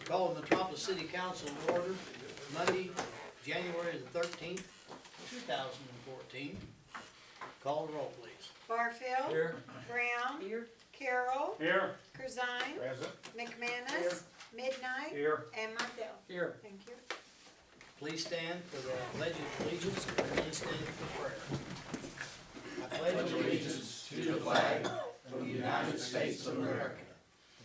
Call the Metropolis City Council to order Monday, January the 13th, 2014. Call the roll, please. Barfield. Here. Brown. Here. Carroll. Here. Corzine. Present. McManus. Midnight. Here. And myself. Here. Thank you. Please stand for the Pledge of Allegiance and remain standing for prayer. I pledge allegiance to the flag of the United States of America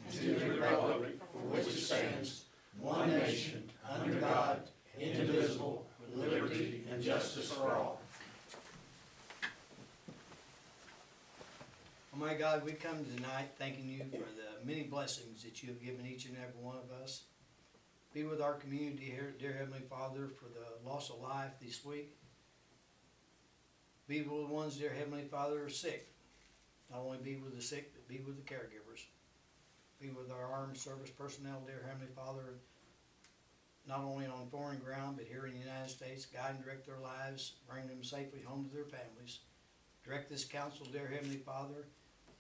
and to the republic for which it stands, one nation, under God, indivisible, with liberty and justice for all. Oh my God, we come tonight thanking you for the many blessings that you have given each and every one of us. Be with our community here, dear Heavenly Father, for the loss of life this week. Be with the ones, dear Heavenly Father, who are sick. Not only be with the sick, but be with the caregivers. Be with our armed service personnel, dear Heavenly Father, not only on foreign ground, but here in the United States. Guide and direct their lives, bring them safely home to their families. Direct this council, dear Heavenly Father,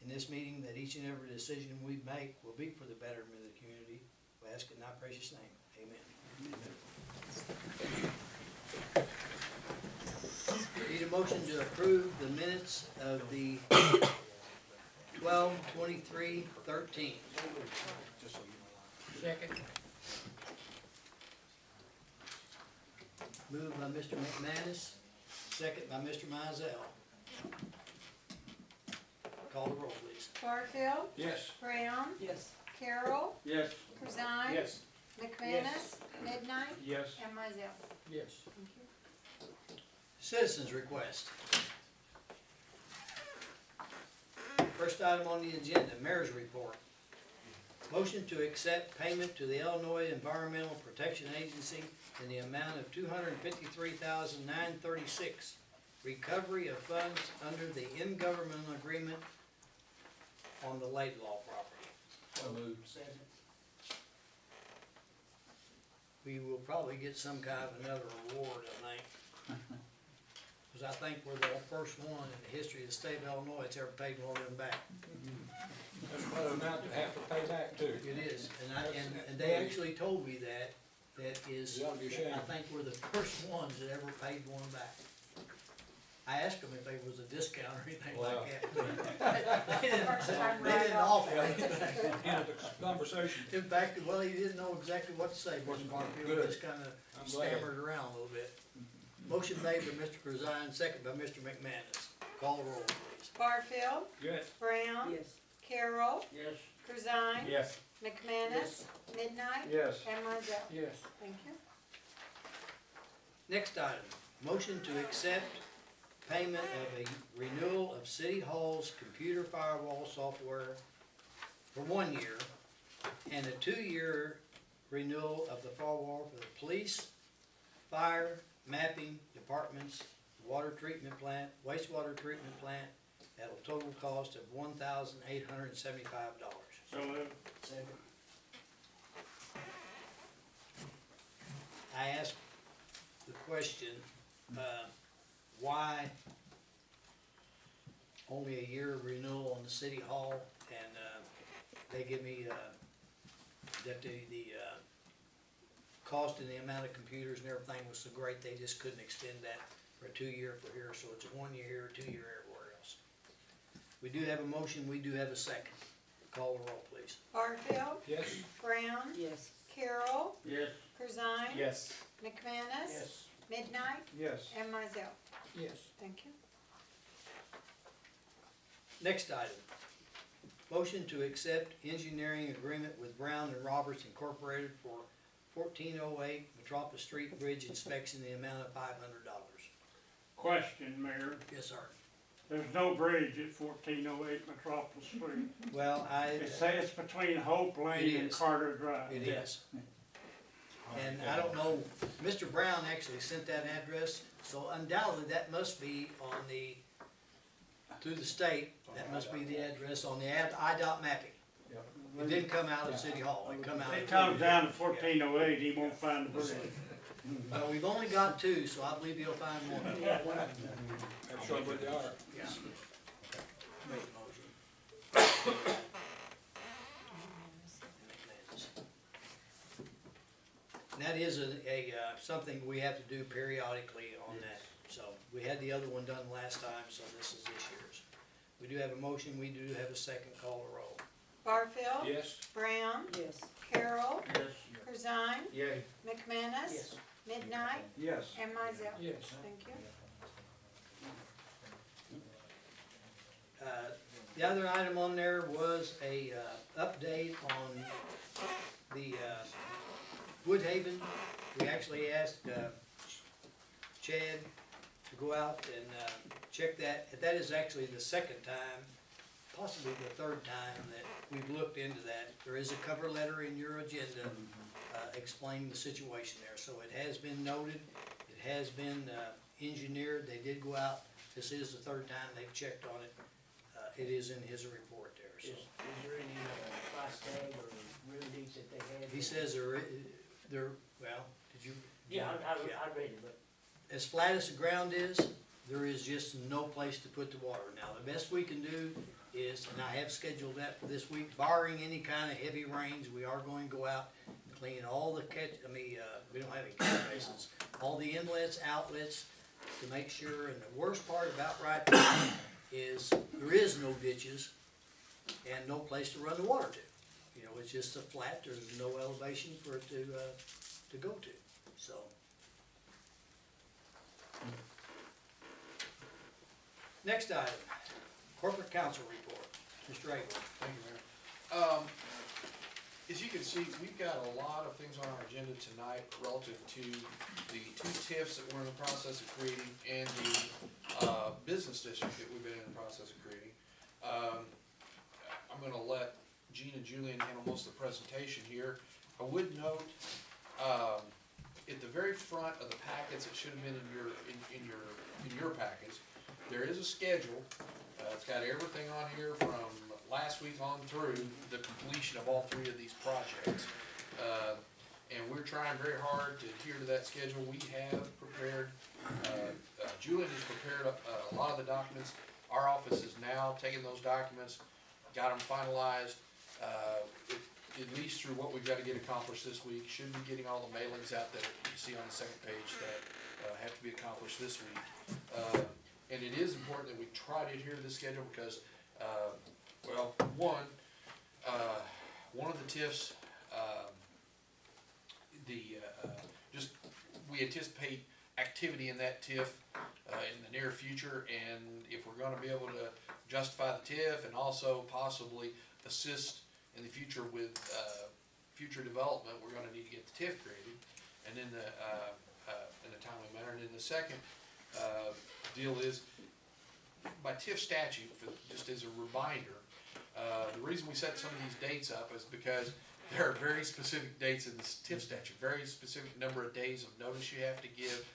in this meeting, that each and every decision we make will be for the betterment of the community. We ask it in thy precious name. Amen. Need a motion to approve the minutes of the 12/23/13. Second. Moved by Mr. McManus, second by Mr. Mizell. Call the roll, please. Barfield. Yes. Brown. Yes. Carroll. Yes. Corzine. Yes. McManus. Midnight. Yes. And myself. Yes. Thank you. Citizens' request. First item on the agenda, Mayor's report. Motion to accept payment to the Illinois Environmental Protection Agency in the amount of $253,936. Recovery of funds under the in-governmental agreement on the Laidlaw property. So moved. We will probably get some kind of another award, I think. Because I think we're the first one in the history of the state of Illinois that's ever paid one of them back. That's quite an amount to have to pay back too. It is, and they actually told me that is, You ought to be ashamed. I think we're the first ones that ever paid one back. I asked them if there was a discount or anything Wow. like that. They didn't offer anything. End of the conversation. In fact, well, he didn't know exactly what to say, Mr. Barfield, Good. just kinda I'm glad. stammered around a little bit. Motion made by Mr. Corzine, second by Mr. McManus. Call the roll, please. Barfield. Yes. Brown. Yes. Carroll. Yes. Corzine. Yes. McManus. Midnight. Yes. And myself. Yes. Thank you. Next item, motion to accept payment of a renewal of City Hall's computer firewall software for 1 year and a 2-year renewal of the firewall for the police, fire, mapping departments, water treatment plant, wastewater treatment plant at a total cost of $1,875. So moved. Second. I asked the question, why only a year renewal on the city hall, and, they give me, that the cost and the amount of computers and everything was so great, they just couldn't extend that for a 2-year for here, so it's a 1 year here, 2 year everywhere else. We do have a motion, we do have a second. Call the roll, please. Barfield. Yes. Brown. Yes. Carroll. Yes. Corzine. Yes. McManus. Midnight. Yes. And myself. Yes. Thank you. Next item, motion to accept engineering agreement with Brown and Roberts Incorporated for 1408 Metropolis Street Bridge inspection in the amount of $500. Question, Mayor. Yes, sir. There's no bridge at 1408 Metropolis Street. Well, It's between Hope It Lane and is. Carter Drive. it is. And I don't know, Mr. Brown actually sent that address, so undoubtedly that must be on the, through the state, that must be the address on the IDOT mapping. It didn't come out of City Hall, it come out. It of- comes down to 1408, he won't find the bridge. Well, we've only got 2, so I believe he'll find one. That's right where they are. Yeah. Make the motion. that is something we have to do periodically on that. So, we had the other one done last time, so this is this year's. We do have a motion, we do have a second, call the roll. Barfield. Yes. Brown. Yes. Carroll. Yes. Corzine. Yay. McManus. Yes. Midnight. Yes. And Mizell. Yes. Thank you. The other item on there was a update on the Woodhaven. We actually asked Chad to go out and check that. That is actually the second time, possibly the third time that we've looked into that. There is a cover letter in your agenda explaining the situation there. So it has been noted, it has been engineered, they did go out. This is the third time they've checked on it. It is in his report there, so. Is there any price tag or remedies that they had? He says well, did you? Yeah, I read it, but As flat as the ground is, there is just no place to put the water. Now, the best we can do is, and I have scheduled that for this week, barring any kind of heavy rains, we are going to go out and clean all the we don't have any catch basins, all the inlets, outlets, to make sure, and the worst part about right now is there is no ditches and no place to run the water to. You know, it's just a flat, there's no elevation for it to go to, so. Next item, corporate council report. Mr. Abel. Thank you, Mayor. As you can see, we've got a lot of things on our agenda tonight relative to the two TIFs that we're in the process of creating and the business district that we've been in the process of creating. I'm gonna let Gene and Julian handle most of the presentation here. I would note, at the very front of the packets, it should have been in your packets, there is a schedule. It's got everything on here from last week on through the completion of all three of these projects. And we're trying very hard to adhere to that schedule. We have prepared, Julian has prepared a lot of the documents. Our office is now taking those documents, got them finalized, at least through what we've got to get accomplished this week. Should be getting all the mailings out that you see on the second page that have to be accomplished this week. And it is important that we try to adhere to this schedule because, well, one of the TIFs, we anticipate activity in that TIF in the near future, and if we're gonna be able to justify the TIF and also possibly assist in the future with future development, we're gonna need to get the TIF created, and then in a timely manner. And then the second deal is, by TIF statute, just as a reminder, the reason we set some of these dates up is because there are very specific dates in the TIF statute, very specific number of days of notice you have to give,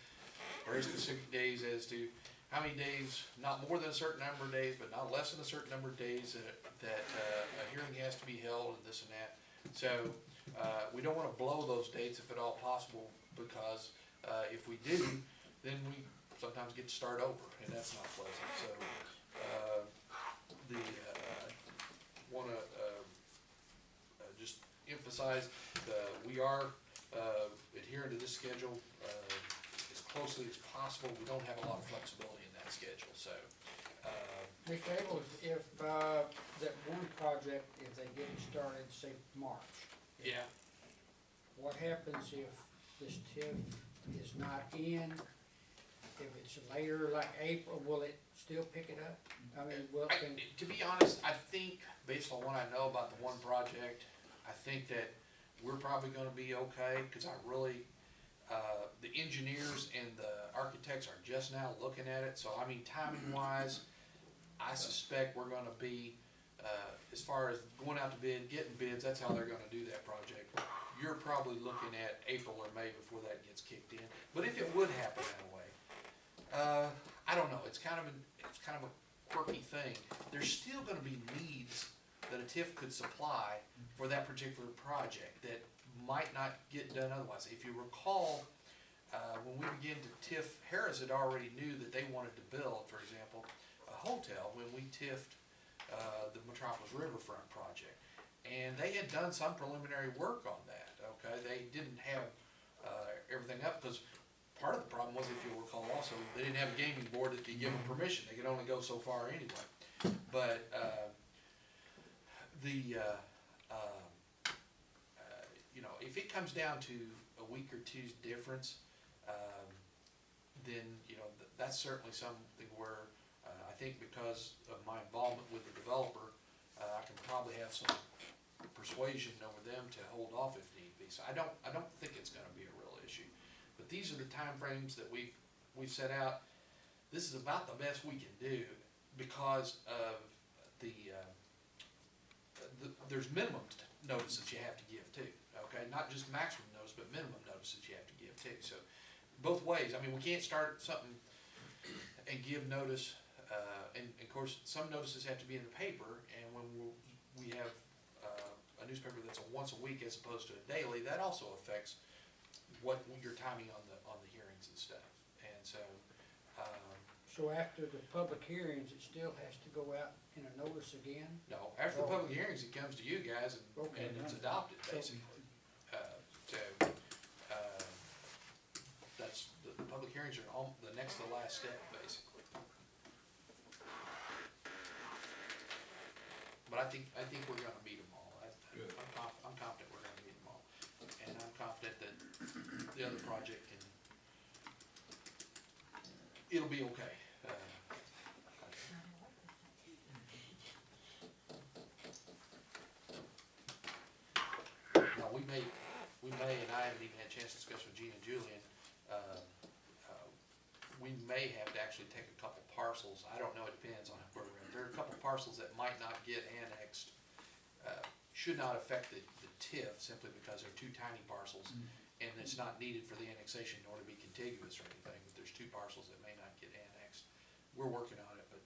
very specific days as to how many days, not more than a certain number of days, but not less than a certain number of days that a hearing has to be held and this and that. So we don't want to blow those dates if at all possible, because if we do, then we sometimes get to start over, and that's not pleasant. So want to just emphasize we are adhering to this schedule as closely as possible. We don't have a lot of flexibility in that schedule, so. Mr. Abel, if that one project, if they get it started, say March, Yeah. what happens if this TIF is not in? If it's later, like April, will it still pick it up? I mean, To be honest, I think, based on what I know about the one project, I think that we're probably gonna be okay, cause I really, the engineers and the architects are just now looking at it, so I mean, timing wise, I suspect we're gonna be, as far as going out to bid, getting bids, that's how they're gonna do that project. You're probably looking at April or May before that gets kicked in, but if it would happen that way, I don't know, it's kind of a quirky thing. There's still gonna be needs that a TIF could supply for that particular project that might not get done otherwise. If you recall, when we began to TIF, Harris had already knew that they wanted to build, for example, a hotel when we TIF'd the Metropolis Riverfront project. And they had done some preliminary work on that, okay? They didn't have everything up, because part of the problem was, if you'll recall also, they didn't have a gaming board that could give them permission, they could only go so far anyway. But, you know, if it comes down to a week or two's difference, then, you know, that's certainly something where, I think because of my involvement with the developer, I can probably have some persuasion over them to hold off if need be. So I don't think it's gonna be a real issue. But these are the timeframes that we've set out. This is about the best we can do because of there's minimum notice that you have to give too, okay? Not just maximum notice, but minimum notice that you have to give too. So both ways, I mean, we can't start something and give notice, and of course, some notices have to be in the paper, and when we have a newspaper that's a once a week as opposed to a daily, that also affects what your timing on the hearings and stuff. And so, So after the public hearings, it still has to go out in a notice again? no, after the public hearings, it comes to you guys Okay. and it's adopted, basically. That's, the public hearings are on the next to last step, basically. But I think we're gonna meet them all. I'm confident we're gonna meet them all. And I'm confident that the other project it'll be okay. Now, we may, and I haven't even had a chance to discuss with Gene and Julian, we may have to actually take a couple parcels, I don't know, it depends on where we're at. There are a couple parcels that might not get annexed, should not affect the TIF simply because they're two tiny parcels, and it's not needed for the annexation nor to be contiguous or anything, but there's two parcels that may not get annexed. We're working on it, but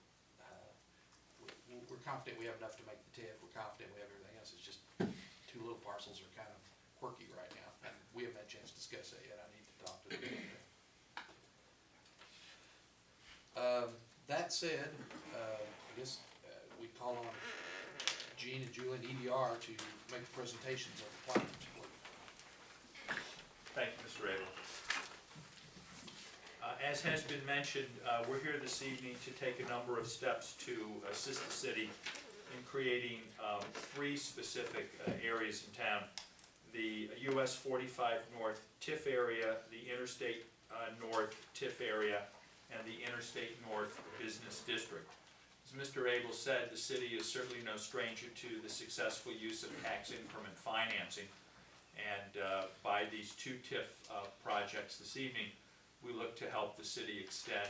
we're confident we have enough to make the TIF, we're confident we have everything else, it's just two little parcels are kind of quirky right now, and we haven't had a chance to discuss that yet, I need to talk to them. That said, I guess we call on Gene and Julian, EDR, to make the presentations of the plans. Thank you, Mr. Abel. As has been mentioned, we're here this evening to take a number of steps to assist the city in creating three specific areas in town. The US 45 North TIF area, the Interstate North TIF area, and the Interstate North Business District. As Mr. Abel said, the city is certainly no stranger to the successful use of tax increment financing. And by these two TIF projects this evening, we look to help the city extend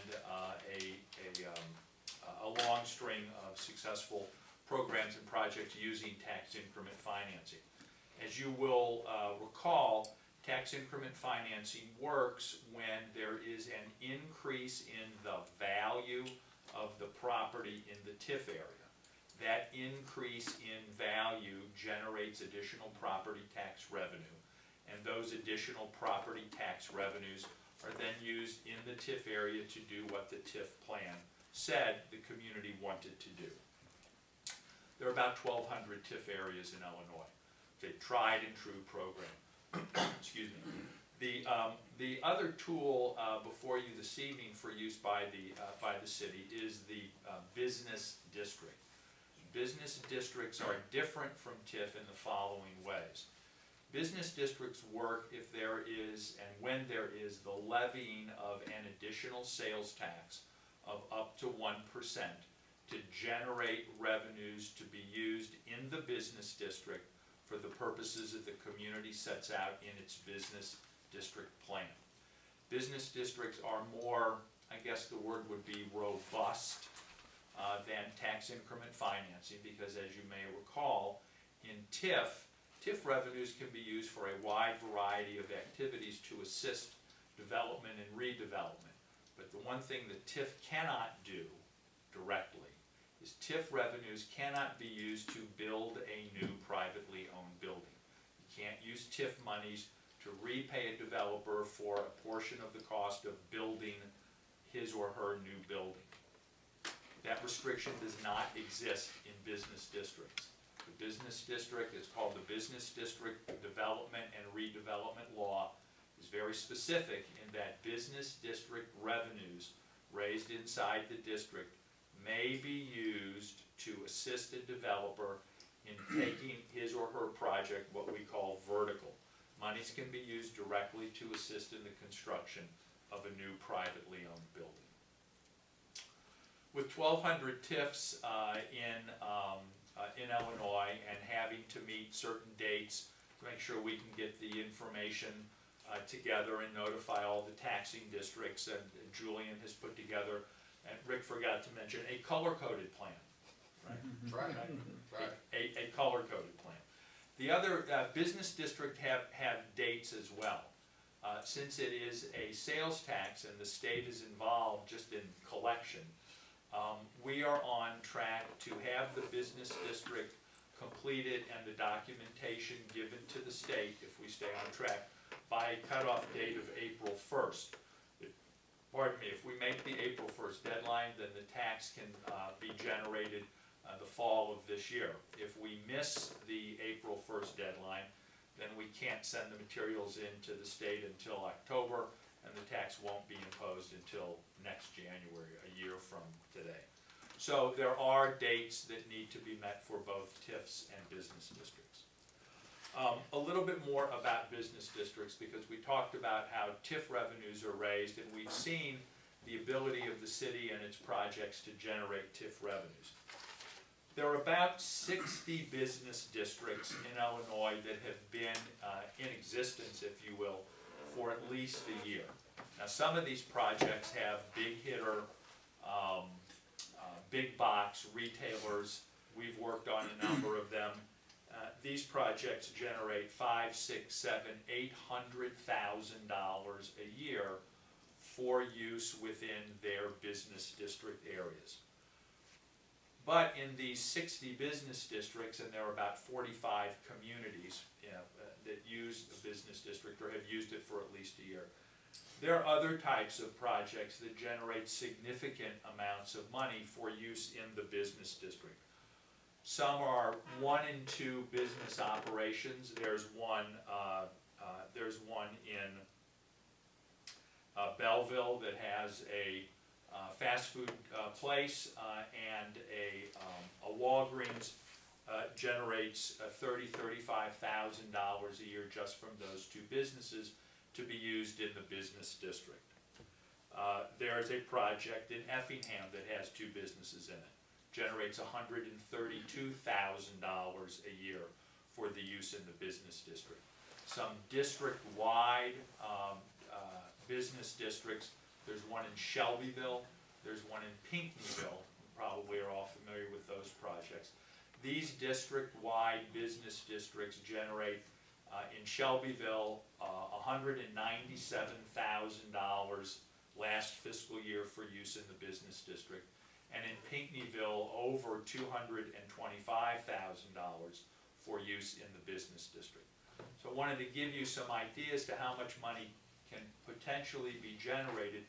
a long string of successful programs and projects using tax increment financing. As you will recall, tax increment financing works when there is an increase in the value of the property in the TIF area. That increase in value generates additional property tax revenue, and those additional property tax revenues are then used in the TIF area to do what the TIF plan said the community wanted to do. There are about 1,200 TIF areas in Illinois. It's a tried and true program. Excuse me. The other tool before you this evening for use by the city is the business district. Business districts are different from TIF in the following ways. Business districts work if there is, and when there is, the levying of an additional sales tax of up to 1% to generate revenues to be used in the business district for the purposes that the community sets out in its business district plan. Business districts are more, I guess the word would be robust than tax increment financing, because as you may recall, in TIF revenues can be used for a wide variety of activities to assist development and redevelopment. But the one thing that TIF cannot do directly is TIF revenues cannot be used to build a new privately owned building. You can't use TIF monies to repay a developer for a portion of the cost of building his or her new building. That restriction does not exist in business districts. The business district is called the Business District Development and Redevelopment Law. Is very specific in that business district revenues raised inside the district may be used to assist a developer in taking his or her project, what we call vertical. Monies can be used directly to assist in the construction of a new privately owned building. With 1,200 TIFs in Illinois and having to meet certain dates to make sure we can get the information together and notify all the taxing districts, and Julian has put together, and Rick forgot to mention, a color-coded plan. Right, right. A color-coded plan. The other business district have dates as well. Since it is a sales tax and the state is involved just in collection, we are on track to have the business district completed and the documentation given to the state, if we stay on track, by a cutoff date of April 1st. Pardon me, if we make the April 1st deadline, then the tax can be generated the fall of this year. If we miss the April 1st deadline, then we can't send the materials into the state until October, and the tax won't be imposed until next January, a year from today. So there are dates that need to be met for both TIFs and business districts. A little bit more about business districts, because we talked about how TIF revenues are raised, and we've seen the ability of the city and its projects to generate TIF revenues. There are about 60 business districts in Illinois that have been in existence, if you will, for at least a year. Now, some of these projects have big hitter, big box retailers. We've worked on a number of them. These projects generate $500,000, $600,000, $700,000, $800,000 a year for use within their business district areas. But in these 60 business districts, and there are about 45 communities that use the business district or have used it for at least a year, there are other types of projects that generate significant amounts of money for use in the business district. Some are 1 and 2 business operations. There's one in Belleville that has a fast food place and a Walgreens generates $30,000, $35,000 a year just from those 2 businesses to be used in the business district. There is a project in Effingham that has 2 businesses in it. Generates $132,000 a year for the use in the business district. Some district-wide business districts, there's one in Shelbyville, there's one in Pinckneyville, you probably are all familiar with those projects. These district-wide business districts generate, in Shelbyville, $197,000 last fiscal year for use in the business district. And in Pinckneyville, over $225,000 for use in the business district. So I wanted to give you some ideas to how much money can potentially be generated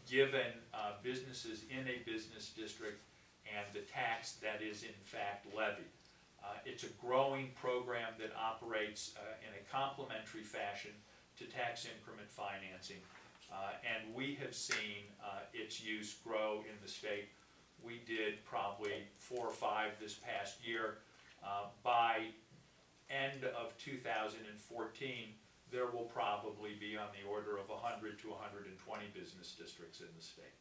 given businesses in a business district and the tax that is in fact levied. It's a growing program that operates in a complementary fashion to tax increment financing. And we have seen its use grow in the state. We did probably 4 or 5 this past year. By end of 2014, there will probably be on the order of 100 to 120 business districts in the state.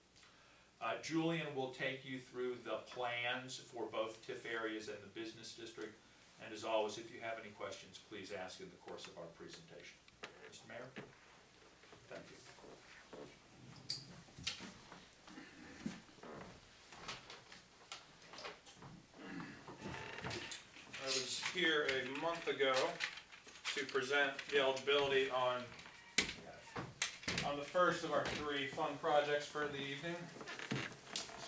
Julian will take you through the plans for both TIF areas and the business district. And as always, if you have any questions, please ask in the course of our presentation. Mr. Mayor? Thank you. I was here a month ago to present the eligibility on the first of our 3 fun projects for the evening.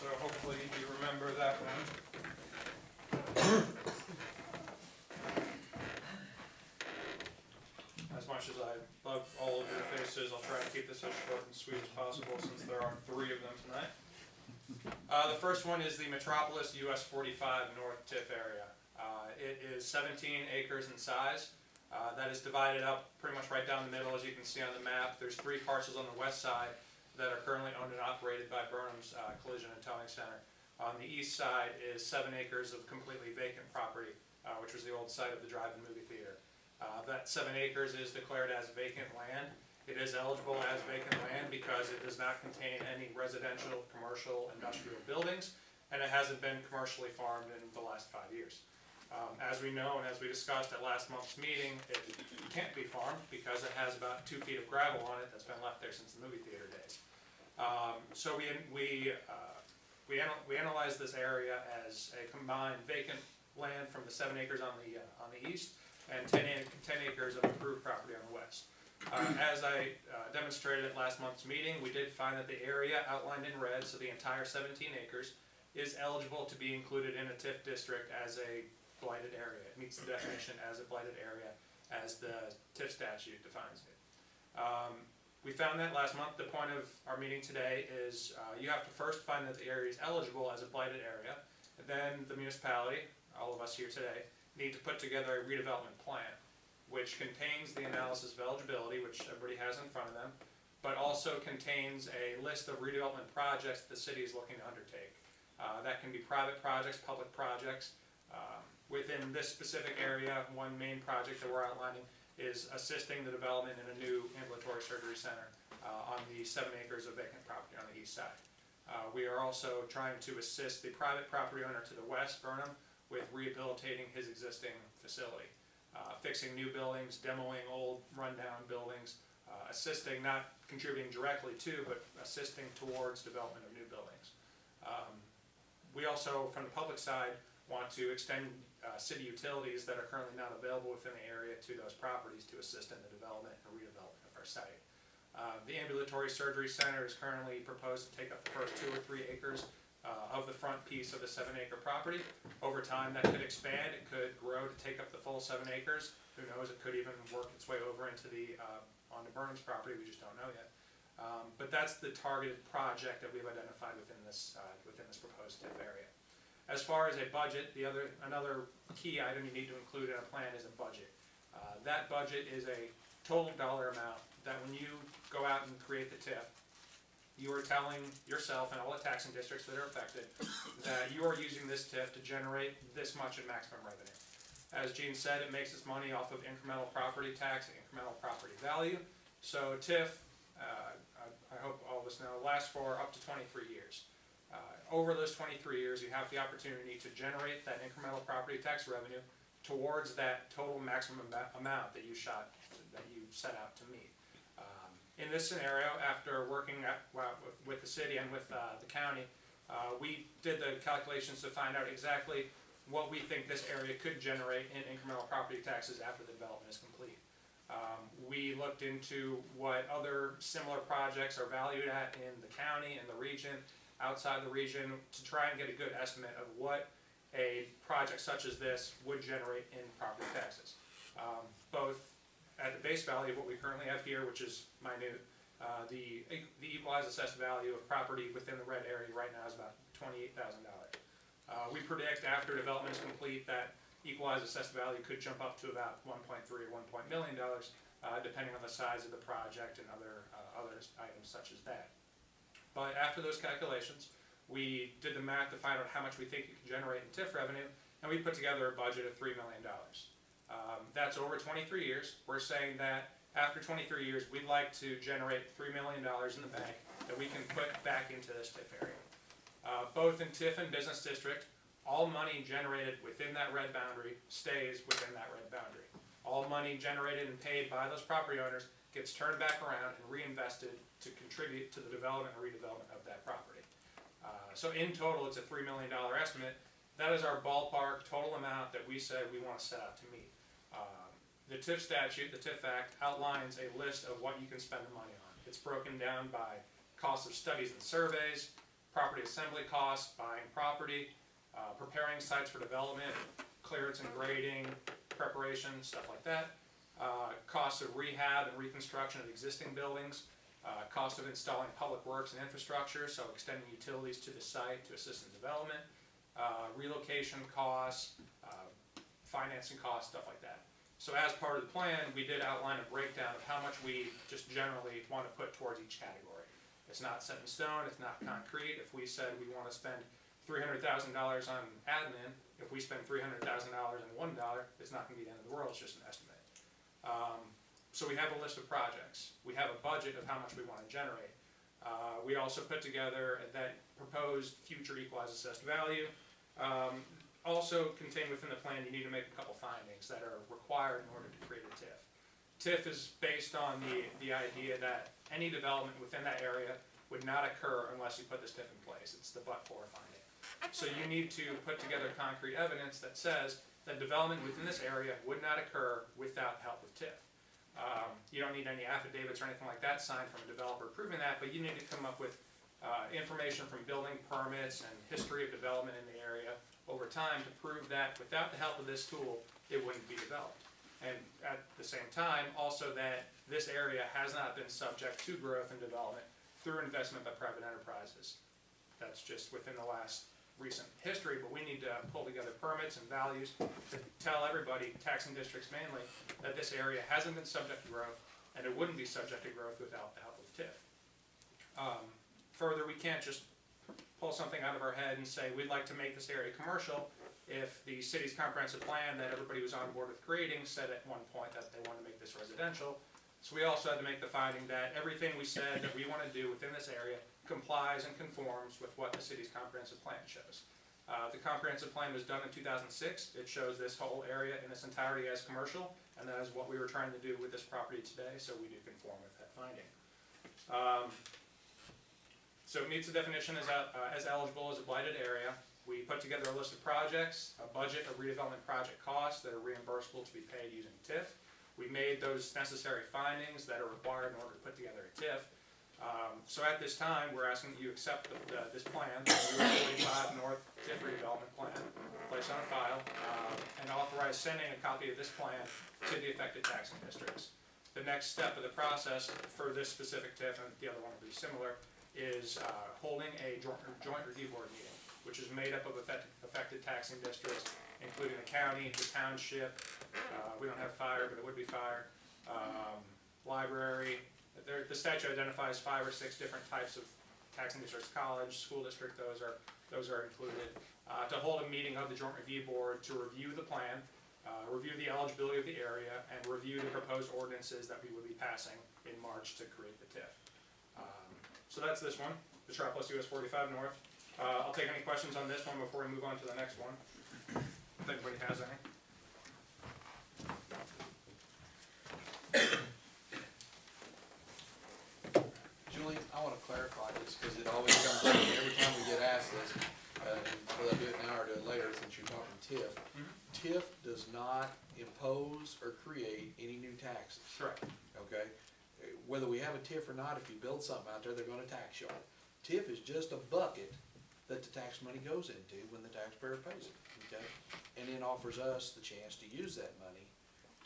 So hopefully you remember that one. As much as I love all of your faces, I'll try to keep this as short and sweet as possible since there are 3 of them tonight. The first one is the Metropolis US 45 North TIF area. It is 17 acres in size. That is divided up pretty much right down the middle, as you can see on the map. There's 3 parcels on the west side that are currently owned and operated by Burnham's Collision and Towing Center. On the east side is 7 acres of completely vacant property, which was the old site of the drive-in movie theater. That 7 acres is declared as vacant land. It is eligible as vacant land because it does not contain any residential, commercial, industrial buildings, and it hasn't been commercially farmed in the last 5 years. As we know, and as we discussed at last month's meeting, it can't be farmed because it has about 2 feet of gravel on it that's been left there since the movie theater days. So we analyzed this area as a combined vacant land from the 7 acres on the east and 10 acres of approved property on the west. As I demonstrated at last month's meeting, we did find that the area outlined in red, so the entire 17 acres, is eligible to be included in a TIF district as a blighted area. It meets the definition as a blighted area as the TIF statute defines it. We found that last month. The point of our meeting today is you have to first find that the area is eligible as a blighted area, and then the municipality, all of us here today, need to put together a redevelopment plan, which contains the analysis of eligibility, which everybody has in front of them, but also contains a list of redevelopment projects that the city is looking to undertake. That can be private projects, public projects. Within this specific area, one main project that we're outlining is assisting the development in a new ambulatory surgery center on the 7 acres of vacant property on the east side. We are also trying to assist the private property owner to the west, Burnham, with rehabilitating his existing facility, fixing new buildings, demoing old rundown buildings, assisting, not contributing directly to, but assisting towards development of new buildings. We also, from the public side, want to extend city utilities that are currently not available within the area to those properties to assist in the development and redevelopment of our site. The ambulatory surgery center is currently proposed to take up the first 2 or 3 acres of the front piece of the 7 acre property. Over time that could expand, it could grow to take up the full 7 acres. Who knows, it could even work its way over into the onto Burnham's property, we just don't know yet. But that's the targeted project that we've identified within this proposed TIF area. As far as a budget, another key item you need to include in a plan is a budget. That budget is a total dollar amount that when you go out and create the TIF, you are telling yourself and all the taxing districts that are affected that you are using this TIF to generate this much in maximum revenue. As Gene said, it makes its money off of incremental property tax and incremental property value. So TIF, I hope all of us know, lasts for up to 23 years. Over those 23 years, you have the opportunity to generate that incremental property tax revenue towards that total maximum amount that you set out to meet. In this scenario, after working with the city and with the county, we did the calculations to find out exactly what we think this area could generate in incremental property taxes after the development is complete. We looked into what other similar projects are valued at in the county and the region, outside the region, to try and get a good estimate of what a project such as this would generate in property taxes. Both at the base value of what we currently have here, which is minute, the equalized assessed value of property within the red area right now is about $28,000. We predict after development is complete that equalized assessed value could jump up to about $1.3 or $1 million, depending on the size of the project and other items such as that. But after those calculations, we did the math to find out how much we think it can generate in TIF revenue, and we put together a budget of $3 million. That's over 23 years. We're saying that after 23 years, we'd like to generate $3 million in the bank that we can put back into this TIF area. Both in TIF and business district, all money generated within that red boundary stays within that red boundary. All money generated and paid by those property owners gets turned back around and reinvested to contribute to the development and redevelopment of that property. So in total, it's a $3 million estimate. That is our ballpark total amount that we said we want to set out to meet. The TIF statute, the TIF Act, outlines a list of what you can spend the money on. It's broken down by costs of studies and surveys, property assembly costs, buying property, preparing sites for development, clearance and grading, preparation, stuff like that. Costs of rehab and reconstruction of existing buildings, cost of installing public works and infrastructure, so extending utilities to the site to assist in development, relocation costs, financing costs, stuff like that. So as part of the plan, we did outline a breakdown of how much we just generally want to put towards each category. It's not set in stone, it's not concrete. If we said we want to spend $300,000 on admin, if we spend $300,000 and $1, it's not going to be the end of the world, it's just an estimate. So we have a list of projects. We have a budget of how much we want to generate. We also put together that proposed future equalized assessed value. Also contained within the plan, you need to make a couple findings that are required in order to create a TIF. TIF is based on the idea that any development within that area would not occur unless you put this TIF in place. It's the but-for finding. So you need to put together concrete evidence that says that development within this area would not occur without the help of TIF. You don't need any affidavits or anything like that signed from a developer proving that, but you need to come up with information from building permits and history of development in the area over time to prove that without the help of this tool, it wouldn't be developed. And at the same time, also that this area has not been subject to growth and development through investment by private enterprises. That's just within the last recent history, but we need to pull together permits and values to tell everybody, taxing districts mainly, that this area hasn't been subject to growth and it wouldn't be subject to growth without the help of TIF. Further, we can't just pull something out of our head and say we'd like to make this area commercial if the city's comprehensive plan that everybody was on board with creating said at one point that they wanted to make this residential. So we also had to make the finding that everything we said that we want to do within this area complies and conforms with what the city's comprehensive plan shows. The comprehensive plan was done in 2006. It shows this whole area in its entirety as commercial, and that is what we were trying to do with this property today, so we do conform with that finding. So it meets the definition as eligible as a blighted area. We put together a list of projects, a budget of redevelopment project costs that are reimbursable to be paid using TIF. We made those necessary findings that are required in order to put together a TIF. So at this time, we're asking that you accept this plan, the US 45 North TIF redevelopment plan, place on a file, and authorize sending a copy of this plan to the affected taxing districts. The next step of the process for this specific TIF, and the other one will be similar, is holding a joint review board meeting, which is made up of affected taxing districts, including the county, the township, we don't have fire, but it would be fire, library. The statute identifies 5 or 6 different types of taxing districts, college, school district, those are included. To hold a meeting of the joint review board to review the plan, review the eligibility of the area, and review the proposed ordinances that we would be passing in March to create the TIF. So that's this one, Metropolis US 45 North. I'll take any questions on this one before we move on to the next one, if anybody has any. Julian, I want to clarify this because it always comes up every time we get asked this. Whether I do it now or do it later since you're talking TIF. TIF does not impose or create any new taxes. Correct. Okay? Whether we have a TIF or not, if you build something out there, they're gonna tax you on it. TIF is just a bucket that the tax money goes into when the taxpayer pays it, okay? And then offers us the chance to use that money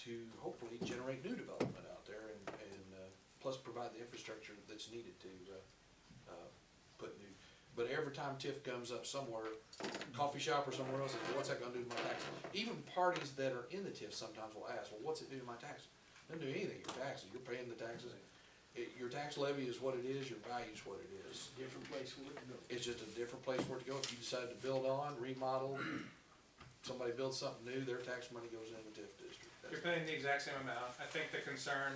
to hopefully generate new development out there and plus provide the infrastructure that's needed to, put new. But every time TIF comes up somewhere, coffee shop or somewhere else, what's that gonna do to my taxes? Even parties that are in the TIF sometimes will ask, well, what's it do to my taxes? Doesn't do anything, your taxes, you're paying the taxes. Your tax levy is what it is, your value is what it is. Different place for it to go. It's just a different place for it to go. If you decide to build on, remodel, somebody builds something new, their tax money goes in the TIF district. You're paying the exact same amount. I think the concern,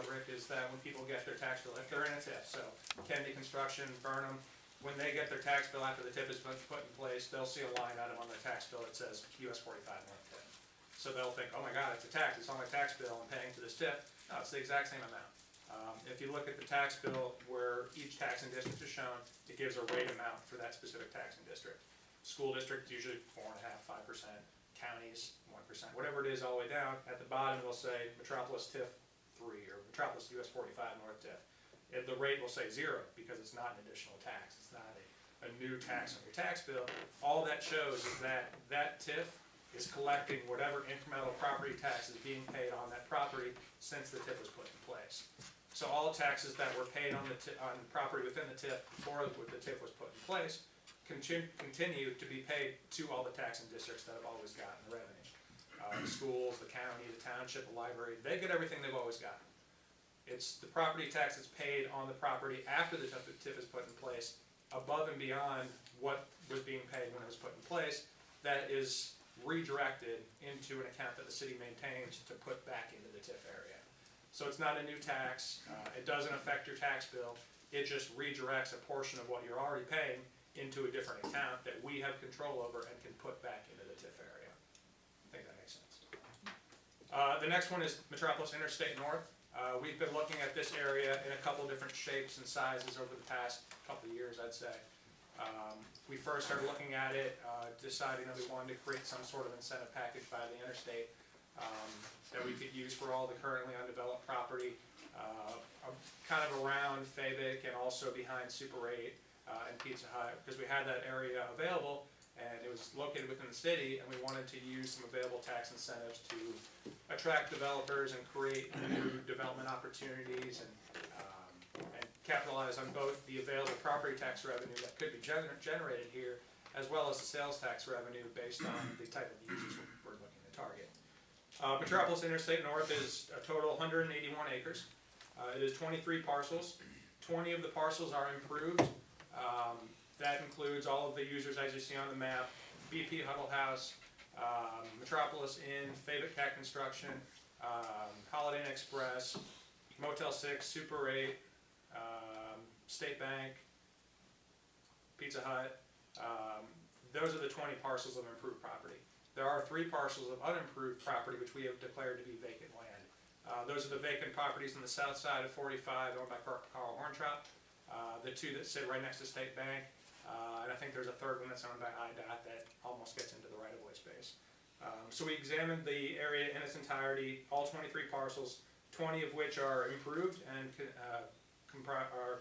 Rick, is that when people get their tax bill, if they're in a TIF, so Kennedy Construction, Burnham, when they get their tax bill after the TIF has been put in place, they'll see a line item on their tax bill that says US 45 North TIF. So they'll think, oh my God, it's a tax, it's on my tax bill, I'm paying to this TIF. No, it's the exact same amount. If you look at the tax bill where each taxing district is shown, it gives a rate amount for that specific taxing district. School district, usually 4.5%, 5%, counties, 1%, whatever it is all the way down. At the bottom, it'll say Metropolis TIF 3 or Metropolis US 45 North TIF. The rate will say 0 because it's not an additional tax. It's not a new tax on your tax bill. All that shows is that that TIF is collecting whatever incremental property tax is being paid on that property since the TIF was put in place. So all taxes that were paid on property within the TIF before the TIF was put in place continue to be paid to all the taxing districts that have always gotten the revenue. the schools, the county, the township, the library, they get everything they've always got. It's the property tax that's paid on the property after the TIF is put in place, above and beyond what was being paid when it was put in place, that is redirected into an account that the city maintains to put back into the TIF area. So it's not a new tax, it doesn't affect your tax bill, it just redirects a portion of what you're already paying into a different account that we have control over and can put back into the TIF area. I think that makes sense. The next one is Metropolis Interstate North. We've been looking at this area in a couple different shapes and sizes over the past couple of years, I'd say. We first started looking at it, deciding that we wanted to create some sort of incentive package by the interstate that we could use for all the currently undeveloped property, kind of around Fabic and also behind Super 8 and Pizza Hut, because we had that area available and it was located within the city, and we wanted to use some available tax incentives to attract developers and create new development opportunities and capitalize on both the available property tax revenue that could be generated here, as well as the sales tax revenue based on the type of uses we're looking to target. Metropolis Interstate North is a total 181 acres. It is 23 parcels. 20 of the parcels are improved. That includes all of the users as you see on the map: BP Huddle House, Metropolis Inn, Fabic Cat Construction, Holiday Inn Express, Motel 6, Super 8, State Bank, Pizza Hut. Those are the 20 parcels of improved property. There are 3 parcels of unimproved property which we have declared to be vacant land. Those are the vacant properties on the south side of 45 owned by Carl Horntrop, the 2 that sit right next to State Bank, and I think there's a third one that's owned by IDOT that almost gets into the right-of-way space. So we examined the area in its entirety, all 23 parcels, 20 of which are improved and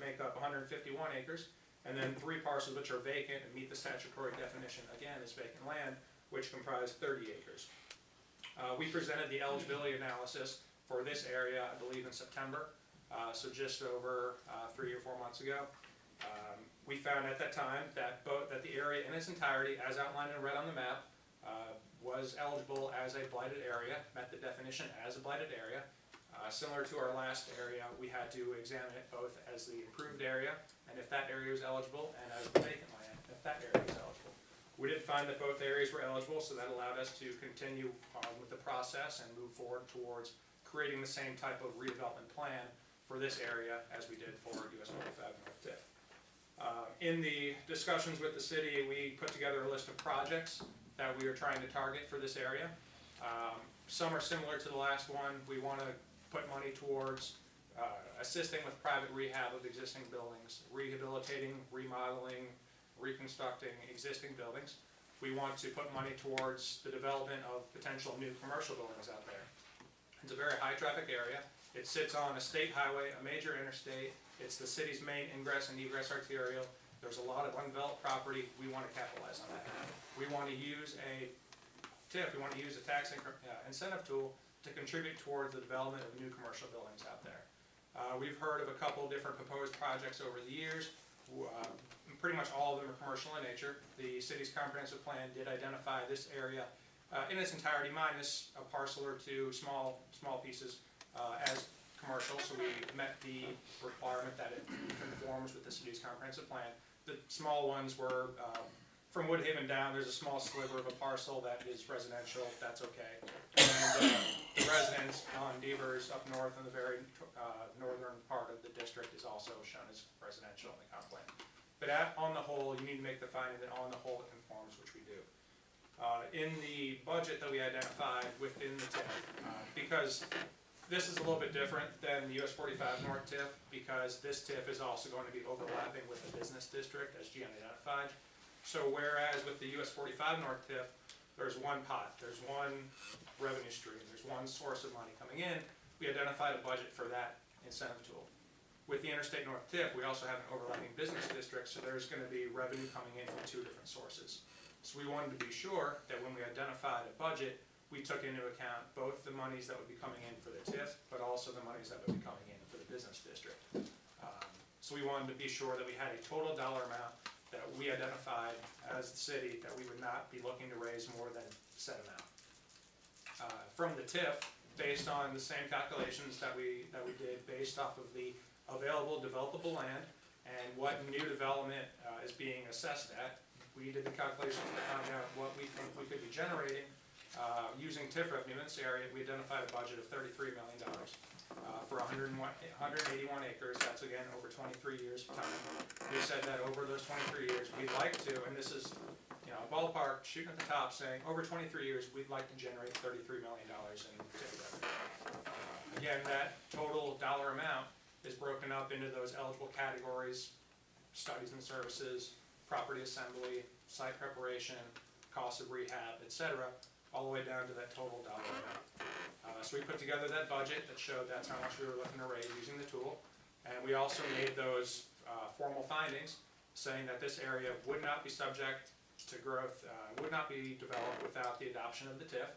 make up 151 acres, and then 3 parcels which are vacant and meet the statutory definition, again, as vacant land, which comprise 30 acres. We presented the eligibility analysis for this area, I believe, in September, so just over 3 or 4 months ago. We found at that time that the area in its entirety, as outlined in red on the map, was eligible as a blighted area, met the definition as a blighted area. Similar to our last area, we had to examine it both as the improved area, and if that area was eligible, and as the vacant land, if that area was eligible. We did find that both areas were eligible, so that allowed us to continue with the process and move forward towards creating the same type of redevelopment plan for this area as we did for US 45 North TIF. In the discussions with the city, we put together a list of projects that we are trying to target for this area. Some are similar to the last one. We want to put money towards assisting with private rehab of existing buildings, rehabilitating, remodeling, reconstructing existing buildings. We want to put money towards the development of potential new commercial buildings out there. It's a very high traffic area. It sits on a state highway, a major interstate. It's the city's main ingress and egress arterial. There's a lot of undeveloped property. We want to capitalize on that. We want to use a TIF, we want to use a tax incentive tool to contribute towards the development of new commercial buildings out there. We've heard of a couple different proposed projects over the years. Pretty much all of them are commercial in nature. The city's comprehensive plan did identify this area in its entirety, minus a parcel or 2 small pieces, as commercial, so we met the requirement that it conforms with the city's comprehensive plan. The small ones were from Woodhaven down. There's a small sliver of a parcel that is residential. That's okay. And the residence on Devers up north in the very northern part of the district is also shown as residential in the comp plan. But on the whole, you need to make the finding that on the whole it conforms, which we do. In the budget that we identified within the TIF, because this is a little bit different than the US 45 North TIF, because this TIF is also going to be overlapping with the business district as GM identified. So whereas with the US 45 North TIF, there's one pot, there's one revenue stream, there's one source of money coming in, we identified a budget for that incentive tool. With the Interstate North TIF, we also have an overlapping business district, so there's going to be revenue coming in from 2 different sources. So we wanted to be sure that when we identified a budget, we took into account both the monies that would be coming in for the TIF, but also the monies that would be coming in for the business district. So we wanted to be sure that we had a total dollar amount that we identified as the city that we would not be looking to raise more than said amount. from the TIF, based on the same calculations that we did, based off of the available developable land and what new development is being assessed at. We did the calculations to find out what we think we could be generating using TIF revenue in this area. We identified a budget of $33 million for 181 acres. That's again over 23 years of time. We said that over those 23 years, we'd like to, and this is, you know, ballpark shooting at the top, saying over 23 years, we'd like to generate $33 million in TIF revenue. Again, that total dollar amount is broken up into those eligible categories: studies and services, property assembly, site preparation, cost of rehab, etc., all the way down to that total dollar amount. So we put together that budget that showed that's how much we were looking to raise using the tool. And we also made those formal findings saying that this area would not be subject to growth, would not be developed without the adoption of the TIF,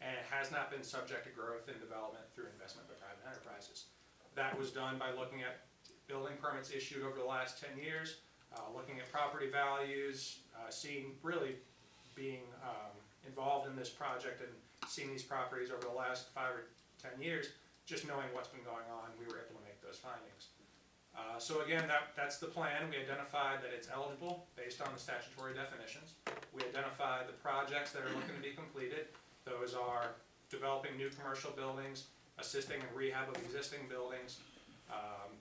and it has not been subject to growth and development through investment by private enterprises. That was done by looking at building permits issued over the last 10 years, looking at property values, seeing, really being involved in this project and seeing these properties over the last 5 or 10 years, just knowing what's been going on, we were able to make those findings. So again, that's the plan. We identified that it's eligible based on the statutory definitions. We identified the projects that are looking to be completed. Those are developing new commercial buildings, assisting in rehab of existing buildings,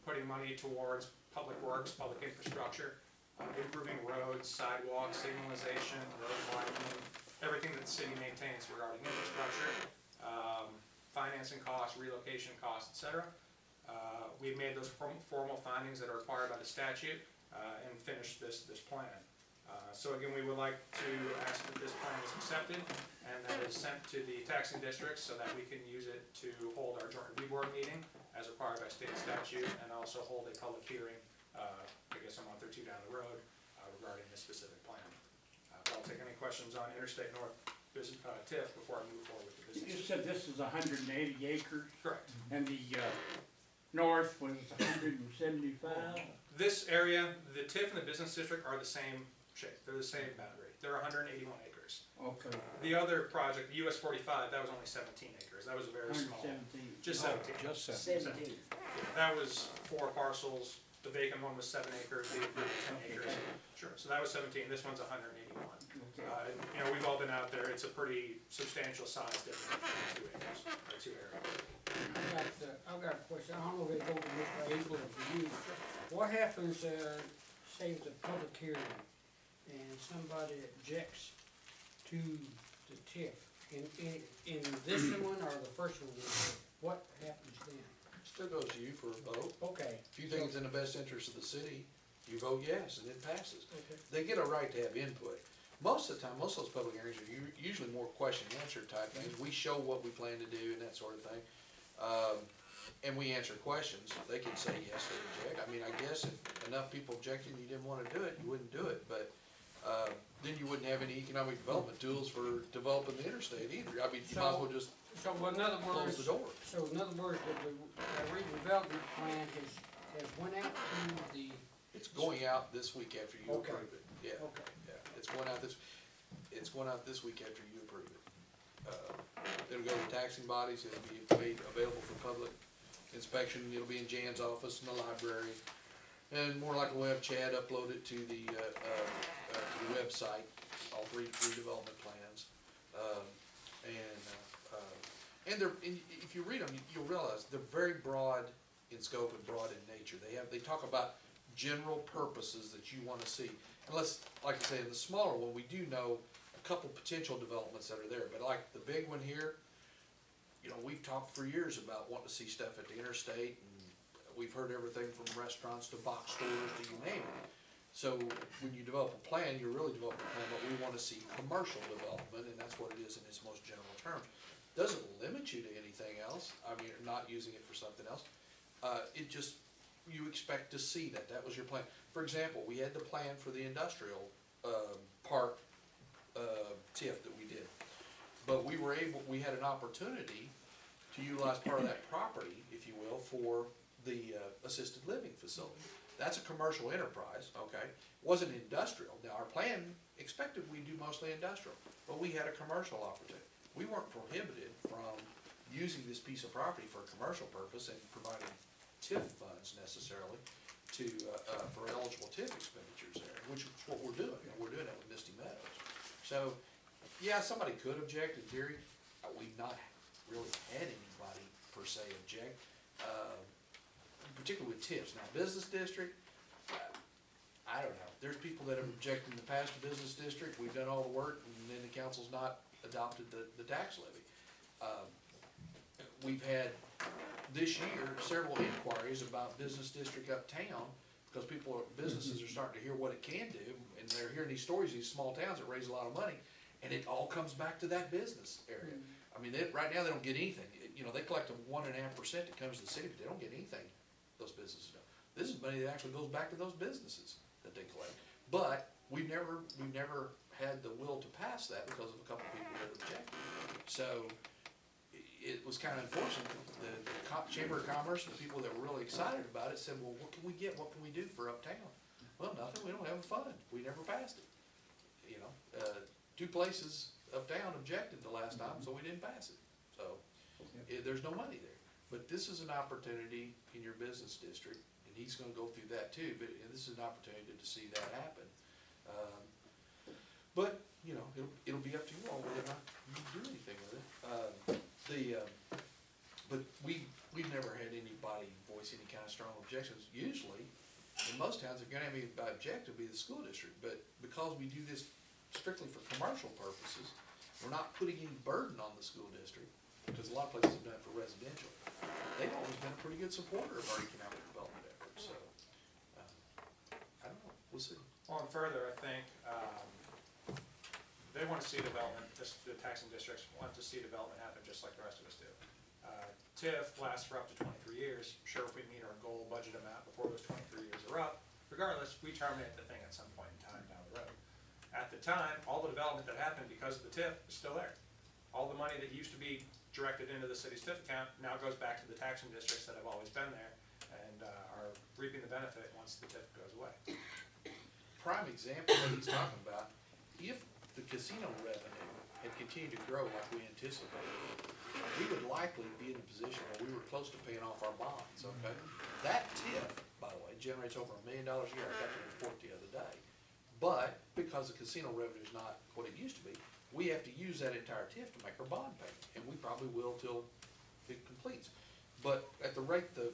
putting money towards public works, public infrastructure, improving roads, sidewalks, signalization, road widening, everything that the city maintains regarding infrastructure, financing costs, relocation costs, etc. We've made those formal findings that are required by the statute and finished this plan. So again, we would like to ask that this plan is accepted and that is sent to the taxing districts so that we can use it to hold our joint review board meeting as required by state statute, and also hold a public hearing, I guess a month or two down the road, regarding this specific plan. But I'll take any questions on Interstate North business, TIF before I move forward with the business. You said this is 180 acres, Correct. and the north was 175? This area, the TIF and the business district are the same shape. They're the same boundary. They're 181 acres. Okay. The other project, US 45, that was only 17 acres. That was a very small. 117. Just 17. Just 17. That was 4 parcels. The vacant one was 7 acres, the other 10 acres. Sure, so that was 17, this one's 181. Okay. You know, we've all been out there, it's a pretty substantial size difference between 2 acres, or 2 areas. I've got a question, I don't know if it goes to Mr. Abel or for you. What happens, say it's a public hearing, and somebody objects to the TIF? In this one or the first one, what happens then? Still goes to you for a vote. Okay. If you think it's in the best interest of the city, you vote yes, and it passes. Okay. They get a right to have input. Most of the time, most of those public hearings are usually more question and answer type things. We show what we plan to do and that sort of thing. And we answer questions. They can say yes or reject. I mean, I guess if enough people objected and you didn't wanna do it, you wouldn't do it, but, then you wouldn't have any economic development tools for developing the interstate either. I mean, you might as well just So in other close words, the door. so in other words, the redevelopment plan has went out to the, It's going out this week after you Okay. approve it. Yeah, okay. yeah. It's going out this week after you approve it. It'll go to taxing bodies, it'll be made available for public inspection, it'll be in Jan's office in the library. And more likely we'll have Chad upload it to the website, all 3 redevelopment plans. And if you read them, you'll realize they're very broad in scope and broad in nature. They talk about general purposes that you wanna see. Unless, like I say, in the smaller one, we do know a couple potential developments that are there, but like the big one here, you know, we've talked for years about wanting to see stuff at the interstate, and we've heard everything from restaurants to box stores to you name it. So when you develop a plan, you're really developing a plan, but we wanna see commercial development, and that's what it is in its most general terms. Doesn't limit you to anything else, I mean, not using it for something else. It just, you expect to see that, that was your plan. For example, we had the plan for the industrial, park, TIF that we did. But we had an opportunity to utilize part of that property, if you will, for the, assisted living facility. That's a commercial enterprise, okay? Wasn't industrial. Now, our plan expected we do mostly industrial, but we had a commercial opportunity. we weren't prohibited from using this piece of property for a commercial purpose and providing TIF funds necessarily to, for eligible TIF expenditures there, which is what we're doing. We're doing it with Misty Meadows. So, yeah, somebody could object in theory. We've not really had anybody per se object, particularly with TIFs. Now, business district, I don't know. There's people that have objected in the past to business district. We've done all the work, and then the council's not adopted the tax levy. We've had this year several inquiries about business district uptown, because businesses are starting to hear what it can do, and they're hearing these stories, these small towns that raise a lot of money, and it all comes back to that business area. I mean, right now, they don't get anything. They collect a 1.5% that comes to the city, but they don't get anything, those businesses don't. This is money that actually goes back to those businesses that they collect. But we've never had the will to pass that because of a couple of people that objected. So it was kind of unfortunate. The Chamber of Commerce, the people that were really excited about it said, well, what can we get? What can we do for uptown? Well, nothing. We don't have a fund. We never passed it. 2 places uptown objected the last time, so we didn't pass it. So there's no money there. But this is an opportunity in your business district, and he's gonna go through that too, but this is an opportunity to see that happen. But, it'll be up to you all whether or not you do anything with it. But we've never had anybody voice any kind of strong objections. Usually, in most towns, if you're gonna have anybody object, it'll be the school district. But because we do this strictly for commercial purposes, we're not putting any burden on the school district, because a lot of places have done it for residential. They've always been a pretty good supporter of our economic development efforts, so, I don't know, we'll see. Well, and further, I think, they want to see development, the taxing districts want to see development happen just like the rest of us do. TIF lasts for up to 23 years. Sure, if we meet our goal budget amount before those 23 years are up, regardless, we terminate the thing at some point in time down the road. At the time, all the development that happened because of the TIF is still there. All the money that used to be directed into the city's TIF account now goes back to the taxing districts that have always been there and are reaping the benefit once the TIF goes away. Prime example that he's talking about, if the casino revenue had continued to grow like we anticipated, we would likely be in a position where we were close to paying off our bonds, okay? That TIF, by the way, generates over $1 million a year. I got the report the other day. But because the casino revenue is not what it used to be, we have to use that entire TIF to make our bond payment, and we probably will till it completes. But at the rate the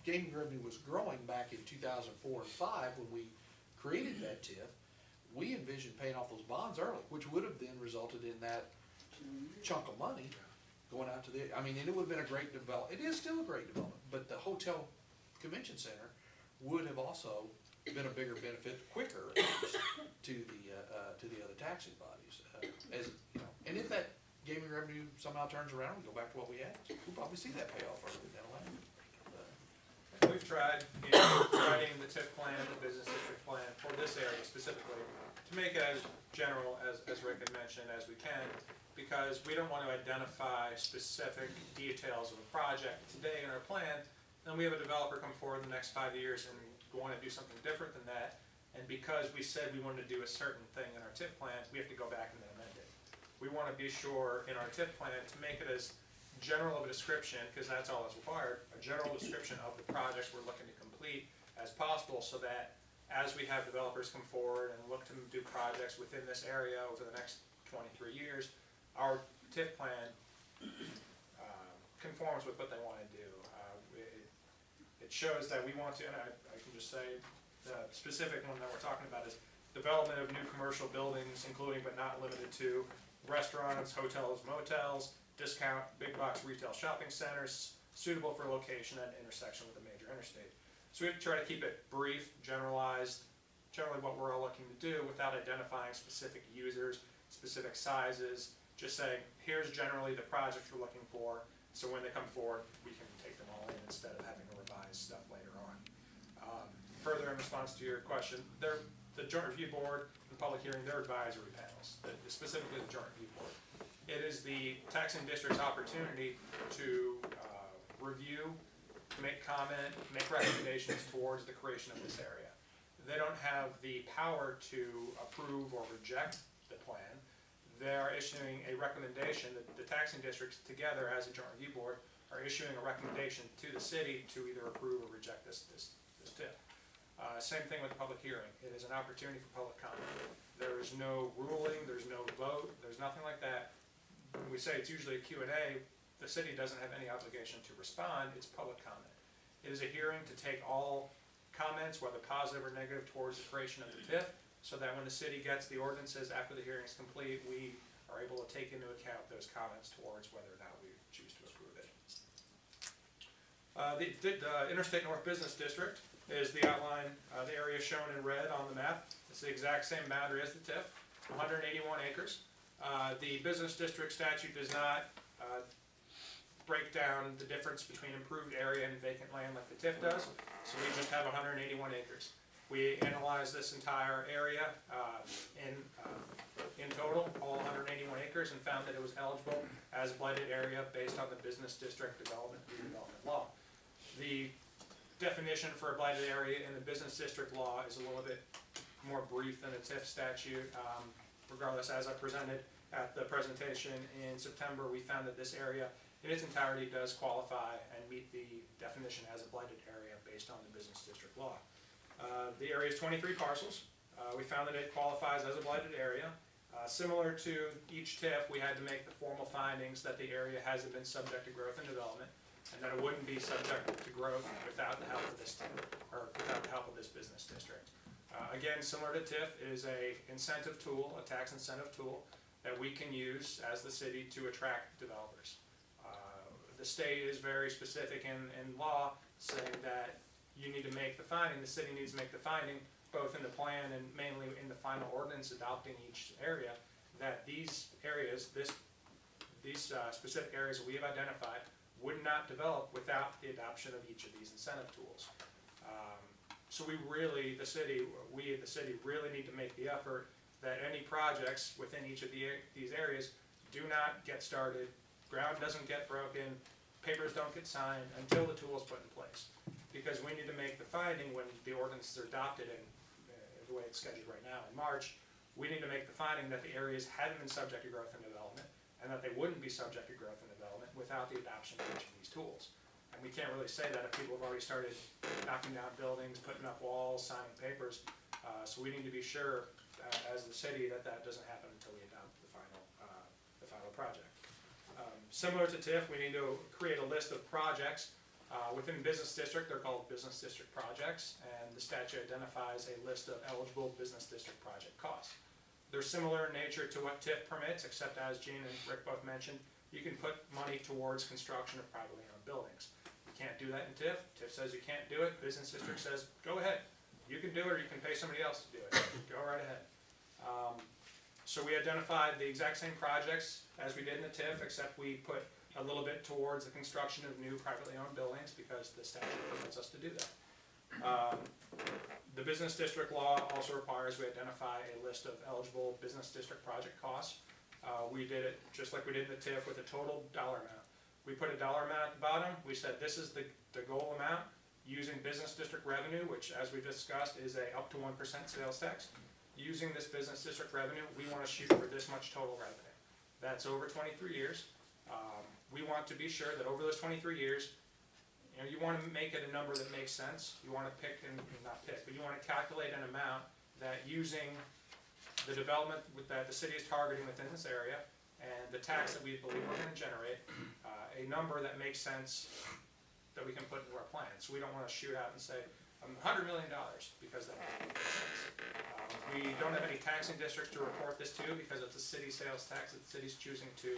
gaming revenue was growing back in 2004 and 2005, when we created that TIF, we envisioned paying off those bonds early, which would have then resulted in that chunk of money going out to and it would have been a great development. It is still a great development, but the hotel convention center would have also been a bigger benefit quicker to the other taxing bodies. And if that gaming revenue somehow turns around, we go back to what we had, we'll probably see that payoff early down the line. We've tried writing the TIF plan, the business district plan for this area specifically to make it as general as Rick had mentioned as we can, because we don't want to identify specific details of a project today in our plan. Then we have a developer come forward in the next 5 years and want to do something different than that. And because we said we wanted to do a certain thing in our TIF plan, we have to go back and then amend it. We want to be sure in our TIF plan to make it as general of a description, because that's all that's required, a general description of the projects we're looking to complete as possible, so that as we have developers come forward and look to do projects within this area over the next 23 years, our TIF plan conforms with what they want to do. It shows that we want to, and I can just say, the specific one that we're talking about is development of new commercial buildings, including but not limited to restaurants, hotels, motels, discount big box retail shopping centers, suitable for location at intersection with a major interstate. So we have to try to keep it brief, generalized, generally what we're all looking to do without identifying specific users, specific sizes, just saying, here's generally the project we're looking for, so when they come forward, we can take them all in instead of having to revise stuff later on. Further, in response to your question, the Joint Review Board, the public hearing, they're advisory panels, specifically the Joint Review Board. It is the taxing district's opportunity to review, make comment, make recommendations towards the creation of this area. They don't have the power to approve or reject the plan. they're issuing a recommendation, that the taxing districts together as a joint review board are issuing a recommendation to the city to either approve or reject this TIF. Same thing with the public hearing. It is an opportunity for public comment. There is no ruling, there's no vote, there's nothing like that. When we say it's usually a Q&A, the city doesn't have any obligation to respond, it's public comment. It is a hearing to take all comments, whether positive or negative, towards the creation of the TIF, so that when the city gets the ordinances after the hearing is complete, we are able to take into account those comments towards whether or not we choose to approve it. The Interstate North Business District is the outline, the area shown in red on the map. It's the exact same boundary as the TIF, 181 acres. The business district statute does not break down the difference between improved area and vacant land like the TIF does, so we just have 181 acres. We analyzed this entire area in total, all 181 acres, and found that it was eligible as a blighted area based on the Business District Development Redevelopment Law. The definition for a blighted area in the Business District Law is a little bit more brief than the TIF statute. Regardless, as I presented at the presentation in September, we found that this area in its entirety does qualify and meet the definition as a blighted area based on the Business District Law. The area is 23 parcels. We found that it qualifies as a blighted area. Similar to each TIF, we had to make the formal findings that the area hasn't been subject to growth and development, and that it wouldn't be subject to growth without the help of this TIF, or without the help of this business district. Again, similar to TIF, it is a incentive tool, a tax incentive tool, that we can use as the city to attract developers. The state is very specific in law, saying that you need to make the finding, the city needs to make the finding, both in the plan and mainly in the final ordinance adopting each area, that these areas, these specific areas that we have identified would not develop without the adoption of each of these incentive tools. So we at the city really need to make the effort that any projects within each of these areas do not get started, ground doesn't get broken, papers don't get signed until the tool is put in place. Because we need to make the finding when the ordinances are adopted in the way it's scheduled right now in March, we need to make the finding that the areas hadn't been subject to growth and development, and that they wouldn't be subject to growth and development without the adoption of each of these tools. And we can't really say that if people have already started knocking down buildings, putting up walls, signing papers. So we need to be sure, as the city, that that doesn't happen until we adopt the final project. Similar to TIF, we need to create a list of projects within business district. They're called business district projects, and the statute identifies a list of eligible business district project costs. They're similar in nature to what TIF permits, except as Gene and Rick both mentioned, you can put money towards construction of privately owned buildings. You can't do that in TIF. TIF says you can't do it. Business district says, go ahead. You can do it, or you can pay somebody else to do it. Go right ahead. So we identified the exact same projects as we did in the TIF, except we put a little bit towards the construction of new privately owned buildings because the statute permits us to do that. The business district law also requires we identify a list of eligible business district project costs. We did it just like we did in the TIF with a total dollar amount. We put a dollar amount at the bottom. We said this is the goal amount using business district revenue, which as we discussed is a up to 1% sales tax. Using this business district revenue, we want to shoot for this much total revenue. That's over 23 years. We want to be sure that over those 23 years, you want to make it a number that makes sense. You want to but you want to calculate an amount that using the development that the city is targeting within this area and the tax that we believe we're going to generate, a number that makes sense that we can put into our plan. So we don't want to shoot out and say, $100 million, because that doesn't make sense. We don't have any taxing districts to report this to because it's a city sales tax that the city's choosing to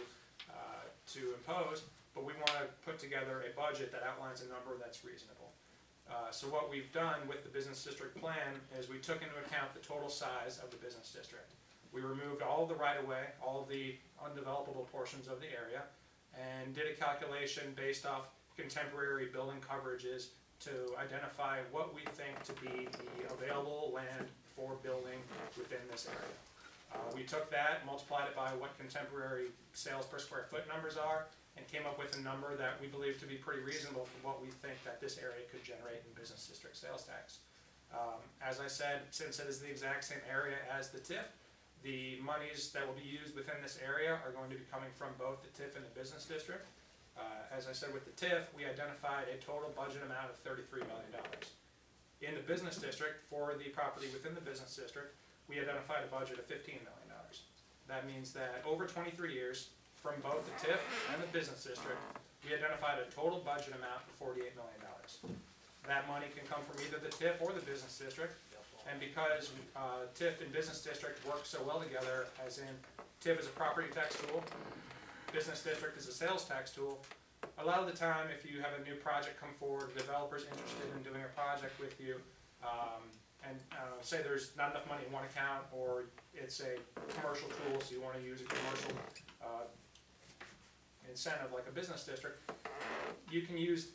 impose, but we want to put together a budget that outlines a number that's reasonable. So what we've done with the business district plan is we took into account the total size of the business district. We removed all of the right-of-way, all of the undevelopable portions of the area, and did a calculation based off contemporary building coverages to identify what we think to be the available land for building within this area. We took that, multiplied it by what contemporary sales per square foot numbers are, and came up with a number that we believe to be pretty reasonable for what we think that this area could generate in business district sales tax. As I said, since it is the exact same area as the TIF, The monies that will be used within this area are going to be coming from both the TIF and the business district. As I said, with the TIF, we identified a total budget amount of $33 million. In the business district, for the property within the business district, we identified a budget of $15 million. That means that over 23 years, from both the TIF and the business district, we identified a total budget amount of $48 million. That money can come from either the TIF or the business district, and because TIF and business district work so well together, as in TIF is a property tax tool, business district is a sales tax tool, a lot of the time, if you have a new project come forward, a developer's interested in doing a project with you, and say there's not enough money in one account, or it's a commercial tool, so you want to use a commercial incentive like a business district, you can use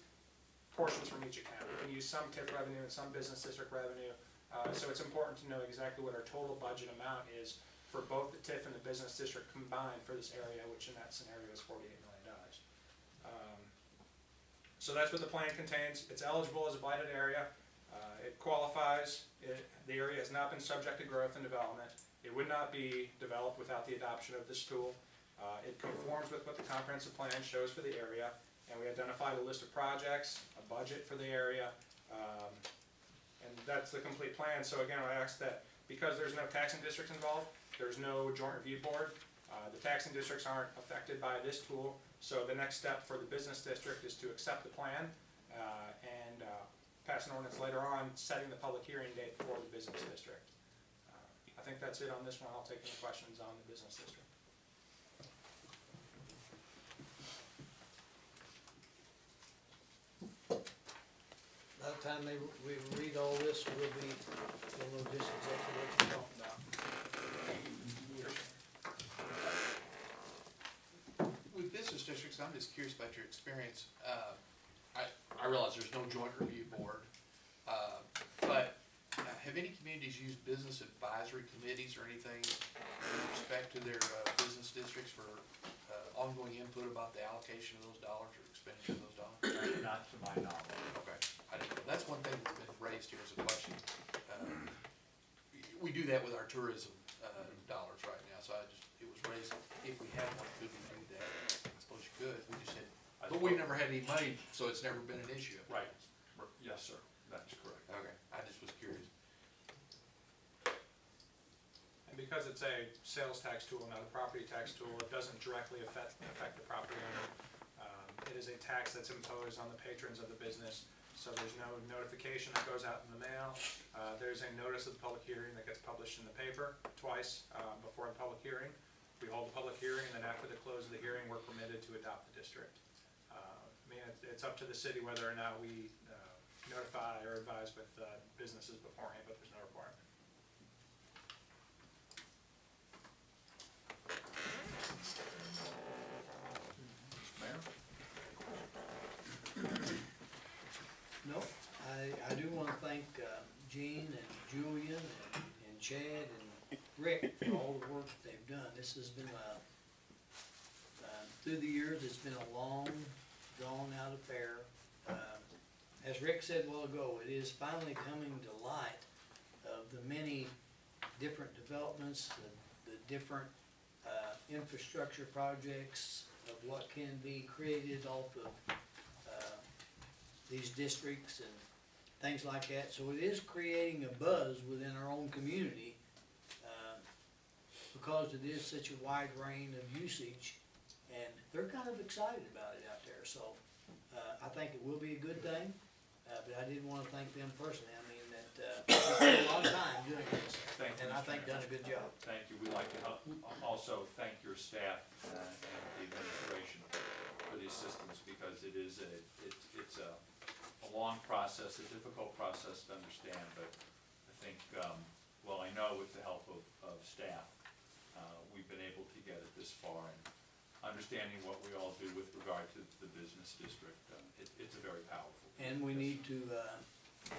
portions from each account. You can use some TIF revenue and some business district revenue. So it's important to know exactly what our total budget amount is for both the TIF and the business district combined for this area, which in that scenario is $48 million. So that's what the plan contains. It's eligible as a blighted area. It qualifies. The area has not been subject to growth and development. It would not be developed without the adoption of this tool. It conforms with what the comprehensive plan shows for the area, and we identified a list of projects, a budget for the area, and that's the complete plan. So again, I ask that because there's no taxing districts involved, there's no joint review board, the taxing districts aren't affected by this tool, so the next step for the business district is to accept the plan and pass an ordinance later on setting the public hearing date for the business district. I think that's it on this one. I'll take any questions on the business district. By the time we read all this, we'll know just exactly what you're talking about. With business districts, I'm just curious about your experience. I realize there's no joint review board, but have any communities used business advisory committees or anything with respect to their business districts for ongoing input about the allocation of those dollars or expenditure of those dollars? Not to my knowledge. Okay, that's one thing that's been raised here as a question. We do that with our tourism dollars right now, so it was raised, if we had one, could we do that? I suppose you could, we just had, but we've never had any money, so it's never been an issue. Right. Yes, sir. That's correct. Okay, I just was curious. And because it's a sales tax tool, not a property tax tool, it doesn't directly affect the property owner. It is a tax that's imposed on the patrons of the business, so there's no notification that goes out in the mail. There's a notice of the public hearing that gets published in the paper twice before the public hearing. We hold the public hearing, and then after the close of the hearing, we're permitted to adopt the district. I mean, it's up to the city whether or not we notify or advise with businesses beforehand, but there's no requirement. Mayor? No, I do want to thank Gene and Julian and Chad and Rick for all the work that they've done. This has been through the years, it's been a long, drawn-out affair. As Rick said a while ago, it is finally coming to light of the many different developments, the different infrastructure projects of what can be created off of these districts and things like that. So it is creating a buzz within our own community because it is such a wide range of usage, and they're kind of excited about it out there. So I think it will be a good thing, but I did want to thank them personally. I mean, that they spent a lot of time doing this, Thank you, and I Mr. think Mayor. Uh, done a good job. Thank you. We'd like to also thank your staff and the administration for the assistance, because it is it's a long process, a difficult process to understand, but I think, well, I know with the help of staff, we've been able to get it this far, and understanding what we all do with regard to the business district, it's a very powerful. And we need to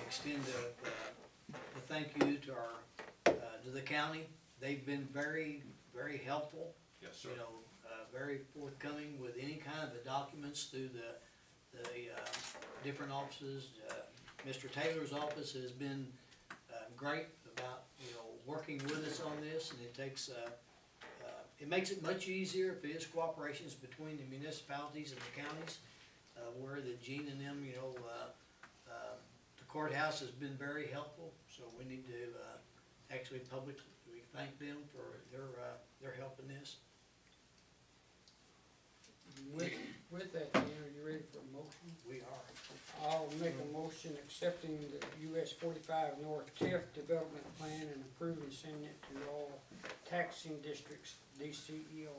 extend a thank you to to the county. They've been very, very helpful. Yes, sir. You know, very forthcoming with any kind of the documents through the different offices. Mr. Taylor's office has been great about, you know, working with us on this, and it takes, it makes it much easier if it is cooperations between the municipalities and the counties, where the Gene and them, you know, the courthouse has been very helpful, so we need to, actually publicly thank them for their help in this. With that, Dan, are you ready for a motion? We are. I'll make a motion accepting the US 45 North TIF development plan and approving sending it to all taxing districts, DCEO.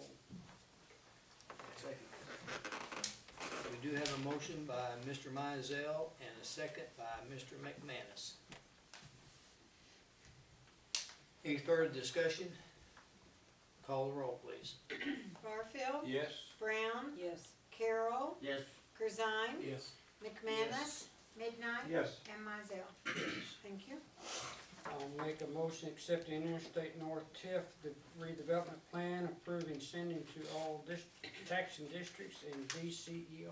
We do have a motion by Mr. Mizell and a second by Mr. McManus. Any further discussion? Call the roll, please. Barfield. Yes. Brown. Yes. Carroll. Yes. Corzine. Yes. McManus. Midnight. Yes. And Mizell. Thank you. I'll make a motion accepting Interstate North TIF, the redevelopment plan, approving sending to all taxing districts and DCEO.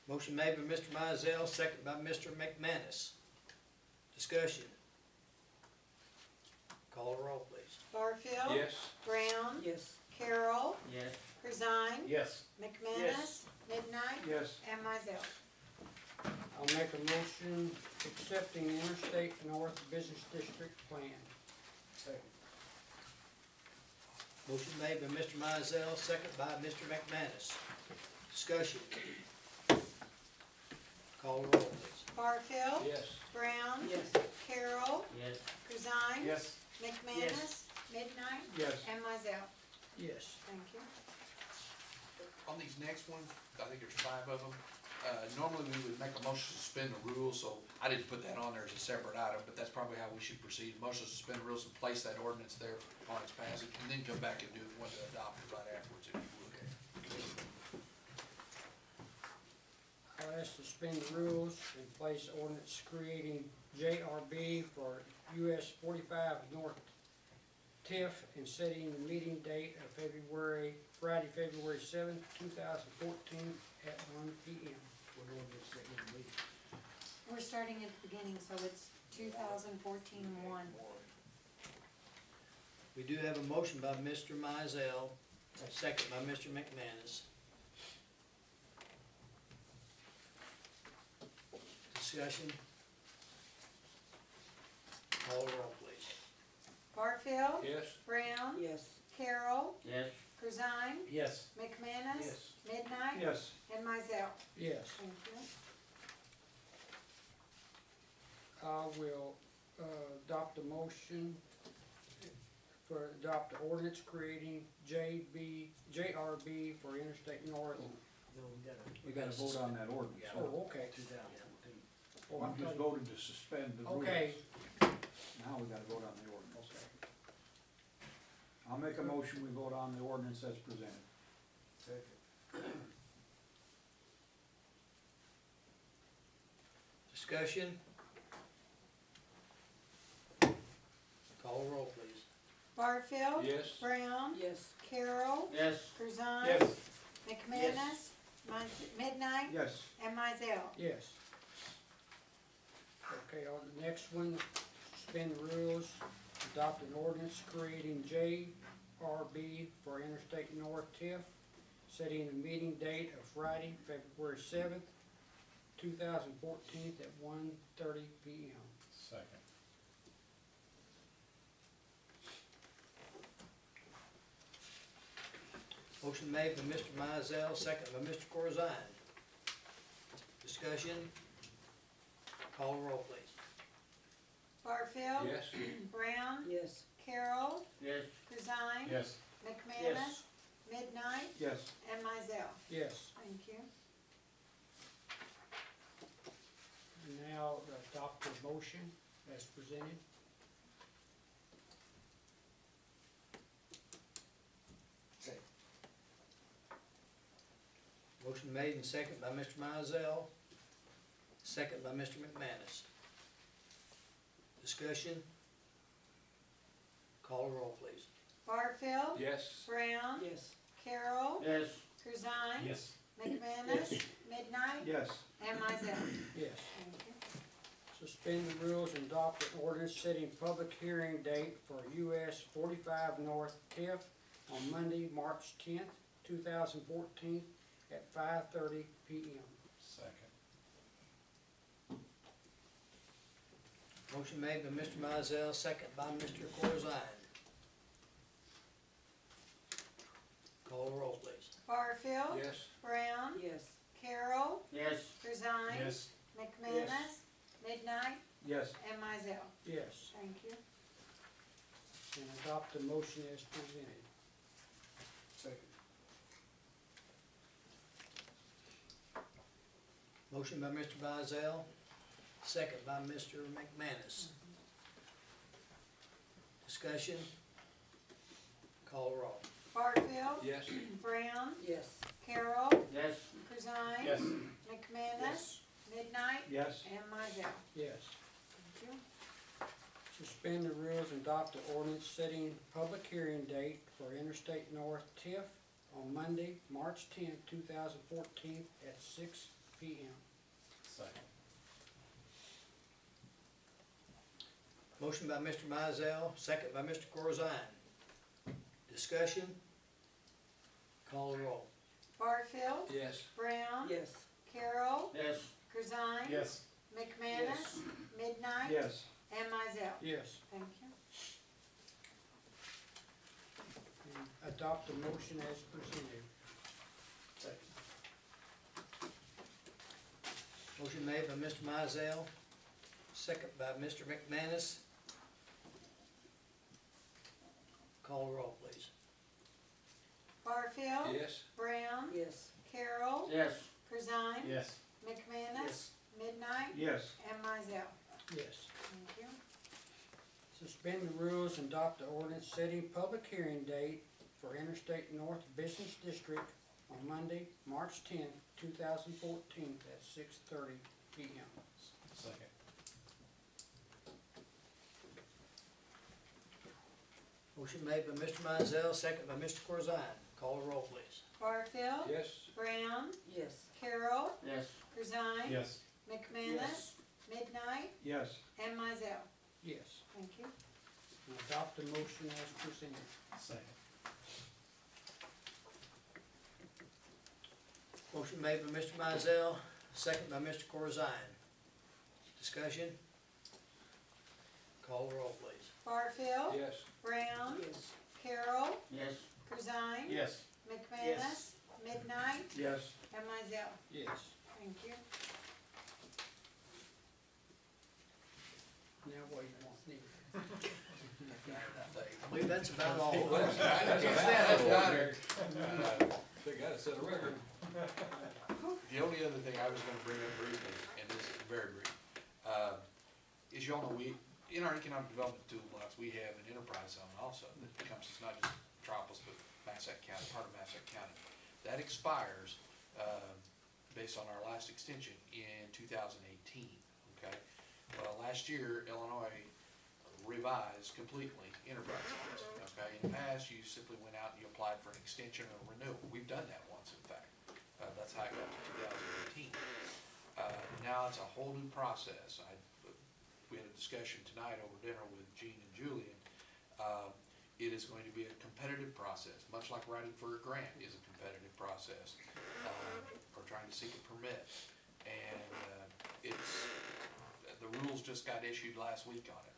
Motion made by Mr. Mizell, second by Mr. McManus. Discussion. Call the roll, please. Barfield. Yes. Brown. Yes. Carroll. Yes. Corzine. Yes. McManus. Midnight. Yes. And Mizell. I'll make a motion accepting the Interstate North Business District plan. Motion made by Mr. Mizell, second by Mr. McManus. Discussion. Call the roll, please. Barfield. Yes. Brown. Yes. Carroll. Yes. Corzine. Yes. McManus. Midnight. Yes. And Mizell. Yes. Thank you. On these next ones, I think there's 5 of them. Normally we would make a motion to suspend the rules, so I didn't put that on there as a separate item, but that's probably how we should proceed. Motion to suspend the rules and place that ordinance there on its passage, and then come back and do one to adopt it right afterwards if you would. I'll ask to suspend the rules and place ordinance creating JRB for US 45 North TIF and setting the meeting date of Friday, February 7th, 2014 at 1 p.m. We're starting at the beginning, so it's 2014-1. We do have a motion by Mr. Mizell, second by Mr. McManus. Discussion. Call the roll, please. Barfield. Yes. Brown. Yes. Carroll. Yes. Corzine. Yes. McManus. Yes. Midnight. Yes. And Mizell. Yes. Thank you. I will adopt a motion adopt the ordinance creating JRB for Interstate North. No, We gotta vote on that ordinance. Oh, okay. 2014. Oh, I I'm just thought- voting to suspend the rules. Okay, Now we gotta vote on the ordinance. I'll make a motion, we vote on the ordinance as presented. Discussion. Call the roll, please. Barfield. Yes. Brown. Yes. Carroll. Yes. Corzine. McManus. Midnight. Yes. And Mizell. yes. Okay, on the next one, suspend the rules, adopt an ordinance creating JRB for Interstate North TIF, setting the meeting date of Friday, February 7th, 2014 at 1:30 p.m. Second. Motion made by Mr. Mizell, second by Mr. Corzine. Discussion. Call the roll, please. Barfield. Yes. Brown. Yes. Carroll. Yes. Corzine. Yes. McManus. Midnight. Yes. And Mizell. Yes, Thank you. now adopt the motion as presented. Motion made and second by Mr. Mizell, second by Mr. McManus. Discussion. Call the roll, please. Barfield. Yes. Brown. Yes. Carroll. Yes. Corzine. Yes. McManus. Midnight. Yes. and Mizell. Yes. Thank you. Suspend the rules and adopt an ordinance setting public hearing date for US 45 North TIF on Monday, March 10th, 2014 at 5:30 PM. Second. Motion made by Mr. Mizell, second by Mr. Corzine. Call the roll, please. Barfield. Yes. Brown. Yes. Carroll. Yes. Corzine. Yes. McManus. Midnight, Yes. and Mizell. Yes. Thank you. And adopt the motion as presented. Second. Motion by Mr. Mizell, second by Mr. McManus. Discussion? Call the roll. Barfield. Yes. Brown. Yes. Carroll. Yes. Corzine. Yes. McManus. Midnight, Yes. and Mizell. Yes. Thank you. Suspend the rules and adopt the ordinance setting public hearing date for Interstate North TIF on Monday, March 10th, 2014 at 6 PM. Second. Motion by Mr. Mizell, second by Mr. Corzine. Discussion? Call the roll. Barfield. Yes. Brown. Yes. Carroll. Yes. Corzine. Yes. McManus. Midnight, Yes. and Mizell. Yes. Thank you. And adopt the motion as presented. Motion made by Mr. Mizell, second by Mr. McManus. Call the roll, please. Barfield. Yes. Brown. Yes. Carroll. Yes. Corzine. Yes. McManus. Midnight, Yes. and Mizell. Yes. Thank you. Suspend the rules and adopt the ordinance setting public hearing date for Interstate North Business District on Monday, March 10th, 2014 at 6:30 PM. Second. Motion made by Mr. Mizell, second by Mr. Corzine. Call the roll, please. Barfield. Yes. Brown. Yes. Carroll. Yes. Corzine. Yes. McManus. Midnight, Yes. and Mizell. Yes. Thank you. And adopt the motion as presented. Second. Motion made by Mr. Mizell, second by Mr. Corzine. Discussion? Call the roll, please. Barfield. Yes. Brown. Yes. Carroll. Yes. Corzine. Yes. McManus. Midnight, Yes. and Mizell. Yes. Thank you. Now what do you want, Steve? I believe that's about all. They gotta set a record. The only other thing I was gonna bring up briefly, and this is very brief, is y'all know in our economic development toolbox, we have an enterprise zone also that becomes, it's not just Metropolis, but Massac County, part of Massac County. That expires, based on our last extension in 2018, okay? Well, last year, Illinois revised completely enterprise zones, okay? In the past, you simply went out and you applied for an extension or renewal. We've done that once, in fact. That's how I got to 2018. Now it's a whole new process. We had a discussion tonight over dinner with Gene and Julian. It is going to be a competitive process, much like writing for a grant is a competitive process, or trying to seek a permit. And the rules just got issued last week on it.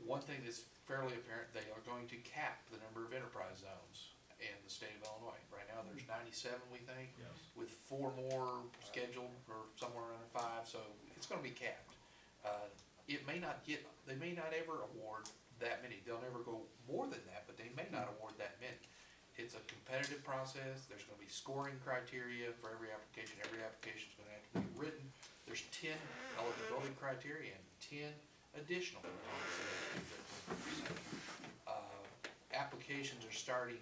One thing that's fairly apparent, they are going to cap the number of enterprise zones in the state of Illinois. Right now, there's 97, we think, Yes. with 4 more scheduled, or somewhere around 5, so it's gonna be capped. It may not they may not ever award that many, they'll never go more than that, but they may not award that many. It's a competitive process, there's gonna be scoring criteria for every application's gonna have to be written. There's 10 eligibility criteria and 10 additional components that have to be written. Applications are starting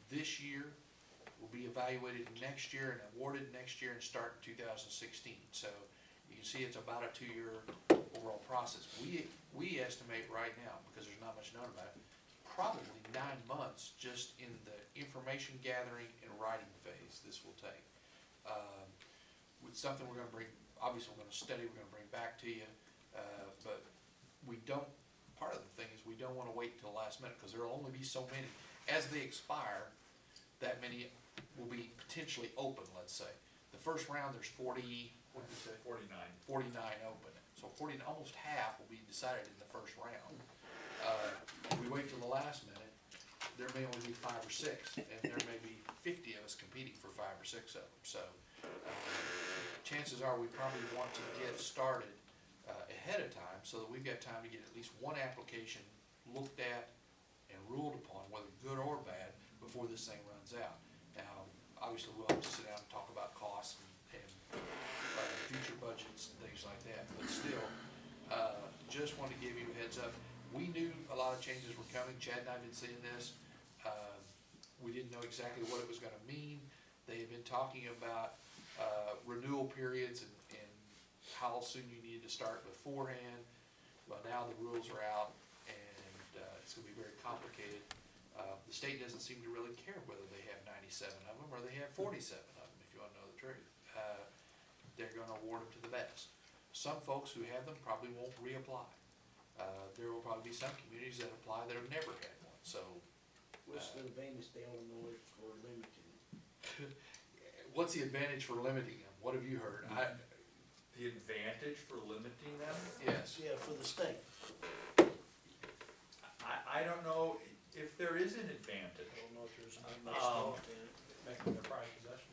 this year, will be evaluated next year and awarded next year and start in 2016. So you can see it's about a 2-year overall process. We estimate right now, because there's not much known about it, probably 9 months just in the information gathering and writing phase this will take. it's something we're gonna bring, obviously we're gonna study, we're gonna bring back to you, but we don't, part of the thing is we don't wanna wait till the last minute, cause there'll only be so many. As they expire, that many will be potentially open, let's say. The first round, there's 40, what did you say? 49. 49 open. So 40, almost half will be decided in the first round. If we wait till the last minute, there may only be 5 or 6, and there may be 50 of us competing for 5 or 6 of them. So chances are we probably want to get started ahead of time so that we've got time to get at least one application looked at and ruled upon, whether good or bad, before this thing runs out. Now, obviously, we'll have to sit down and talk about costs and future budgets and things like that, but still, just want to give you a heads up. We knew a lot of changes were coming. Chad and I have been seeing this. We didn't know exactly what it was gonna mean. They had been talking about renewal periods and how soon you needed to start beforehand. Well, now the rules are out, and it's gonna be very complicated. The state doesn't seem to really care whether they have 97 of them or they have 47 of them, if you wanna know the truth. They're gonna award them to the best. Some folks who have them probably won't reapply. There will probably be some communities that apply that have never had one, so. What's the advantage they only know it for limited? What's the advantage for limiting them? What have you heard? The advantage for limiting them? Yes. Yeah, for the state. I don't know if there is an advantage. I don't know if there's any much thought in it. Making their pride possession.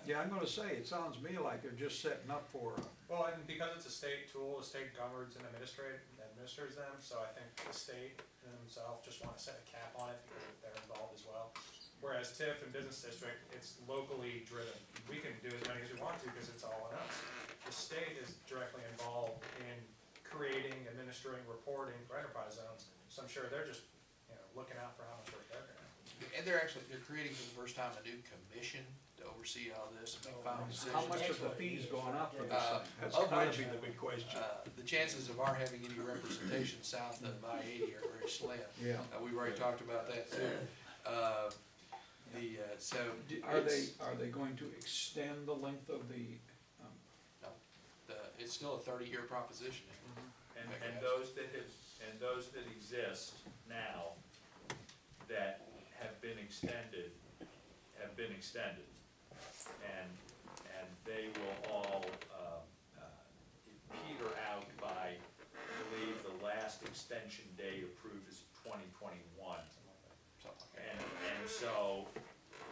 Yeah, I'm gonna say, it sounds to me like they're just setting up for, Well, and because it's a state tool, the state governs and administers them, so I think the state themselves just wanna set a cap on it because they're involved as well. Whereas TIF and business district, it's locally driven. We can do as many as we want to because it's all on us. The state is directly involved in creating, administering, reporting for enterprise zones, so I'm sure they're just, looking out for how much work they're gonna have. And they're creating for the first time a new commission to oversee all this and make final decisions. how much of the fees going up for this Uh, thing? That's of gotta which, be the big question. The chances of our having any representation south of I-80 are very slim. Yeah. We've already talked about that too. So. Are they going to extend the length of the, It's still a 30-year proposition. And those that exist now that have been extended. And they will all, peter out by, I believe, the last extension date approved is 2021. And so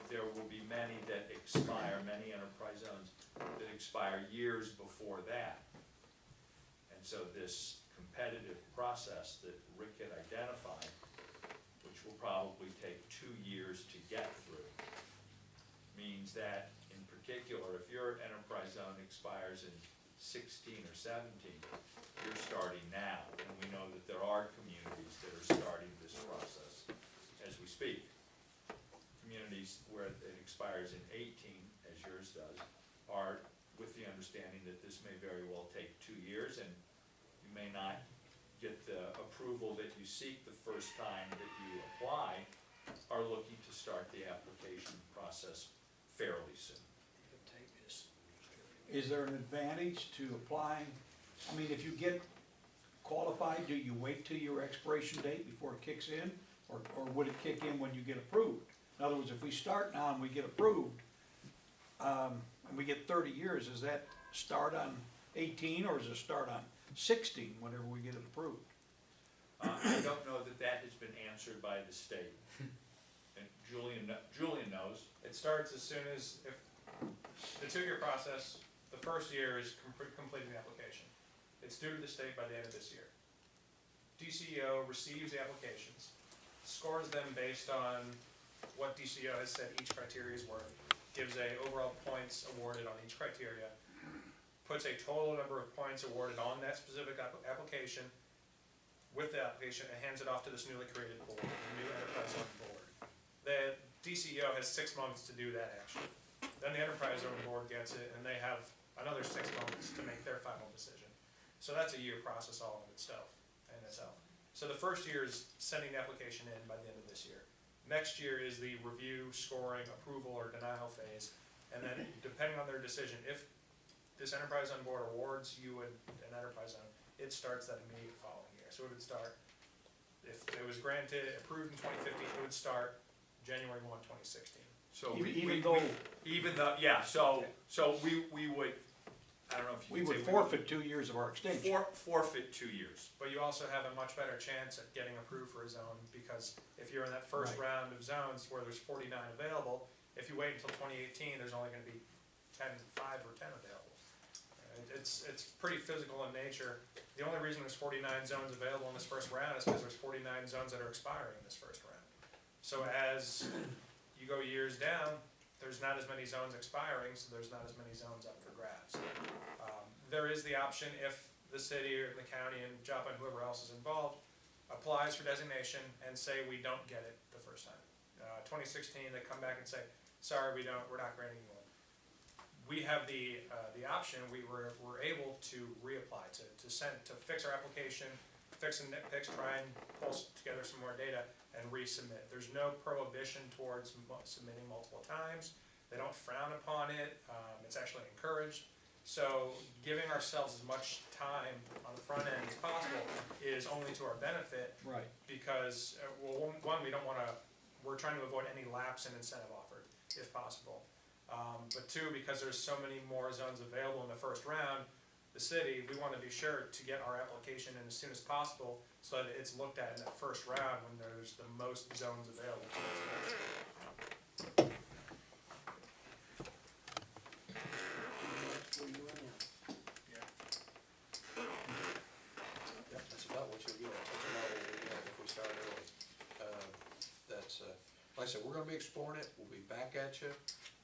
there will be many that expire, many enterprise zones that expire years before that. And so this competitive process that Rick had identified, which will probably take 2 years to get through, means that in particular, if your enterprise zone expires in 16 or 17, you're starting now. And we know that there are communities that are starting this process as we speak. Communities where it expires in 18, as yours does, are with the understanding that this may very well take 2 years, and you may not get the approval that you seek the first time that you apply, are looking to start the application process fairly soon. is there an advantage to applying? I mean, if you get qualified, do you wait till your expiration date before it kicks in? Or would it kick in when you get approved? In other words, if we start now and we get approved, and we get 30 years, does that start on 18 or does it start on 16 whenever we get it approved? I don't know that that has been answered by the state. And Julian knows. It starts as soon as, if the 2-year process, the first year is completing the application. It's due to the state by the end of this year. DCEO receives the applications, scores them based on what DCEO has said each criteria is worth, gives a overall points awarded on each criteria, puts a total number of points awarded on that specific application with the application, and hands it off to this newly created board, the new enterprise zone board. The DCEO has 6 months to do that action. Then the enterprise zone board gets it, and they have another 6 months to make their final decision. So that's a year process all in itself. So the first year is sending the application in by the end of this year. Next year is the review, scoring, approval, or denial phase. And then depending on their decision, if this enterprise zone board awards you an enterprise zone, it starts that immediate following year. So it would start, if it was granted, approved in 2015, it would start January 1, 2016. So Even though even though, yeah, so we would, I don't know if you we could would say forfeit 2 years of our extension. forfeit 2 years. But you also have a much better chance at getting approved for a zone, because if you're in that first Right. round of zones where there's 49 available, if you wait until 2018, there's only gonna be 5 or 10 available. It's pretty physical in nature. The only reason there's 49 zones available in this first round is because there's 49 zones that are expiring in this first round. So as you go years down, there's not as many zones expiring, so there's not as many zones up for grabs. There is the option, if the city or the county and Joppa and whoever else is involved applies for designation and say we don't get it the first time. 2016, they come back and say, sorry, we're not granting you one. We have the option, we're able to reapply, to fix our application, fix and nitpicks, try and pull together some more data and resubmit. There's no prohibition towards submitting multiple times. They don't frown upon it. It's actually encouraged. So giving ourselves as much time on the front end as possible is only to our benefit, Right. because, well, one, we're trying to avoid any lapse in incentive offered, if possible. But two, because there's so many more zones available in the first round, the city, we want to be sure to get our application in as soon as possible, so that it's looked at in that first round when there's the most zones available. Yeah, that's about what you'll get, that's about what we'll get if we start early. Like I said, we're gonna be exploring it, we'll be back at you,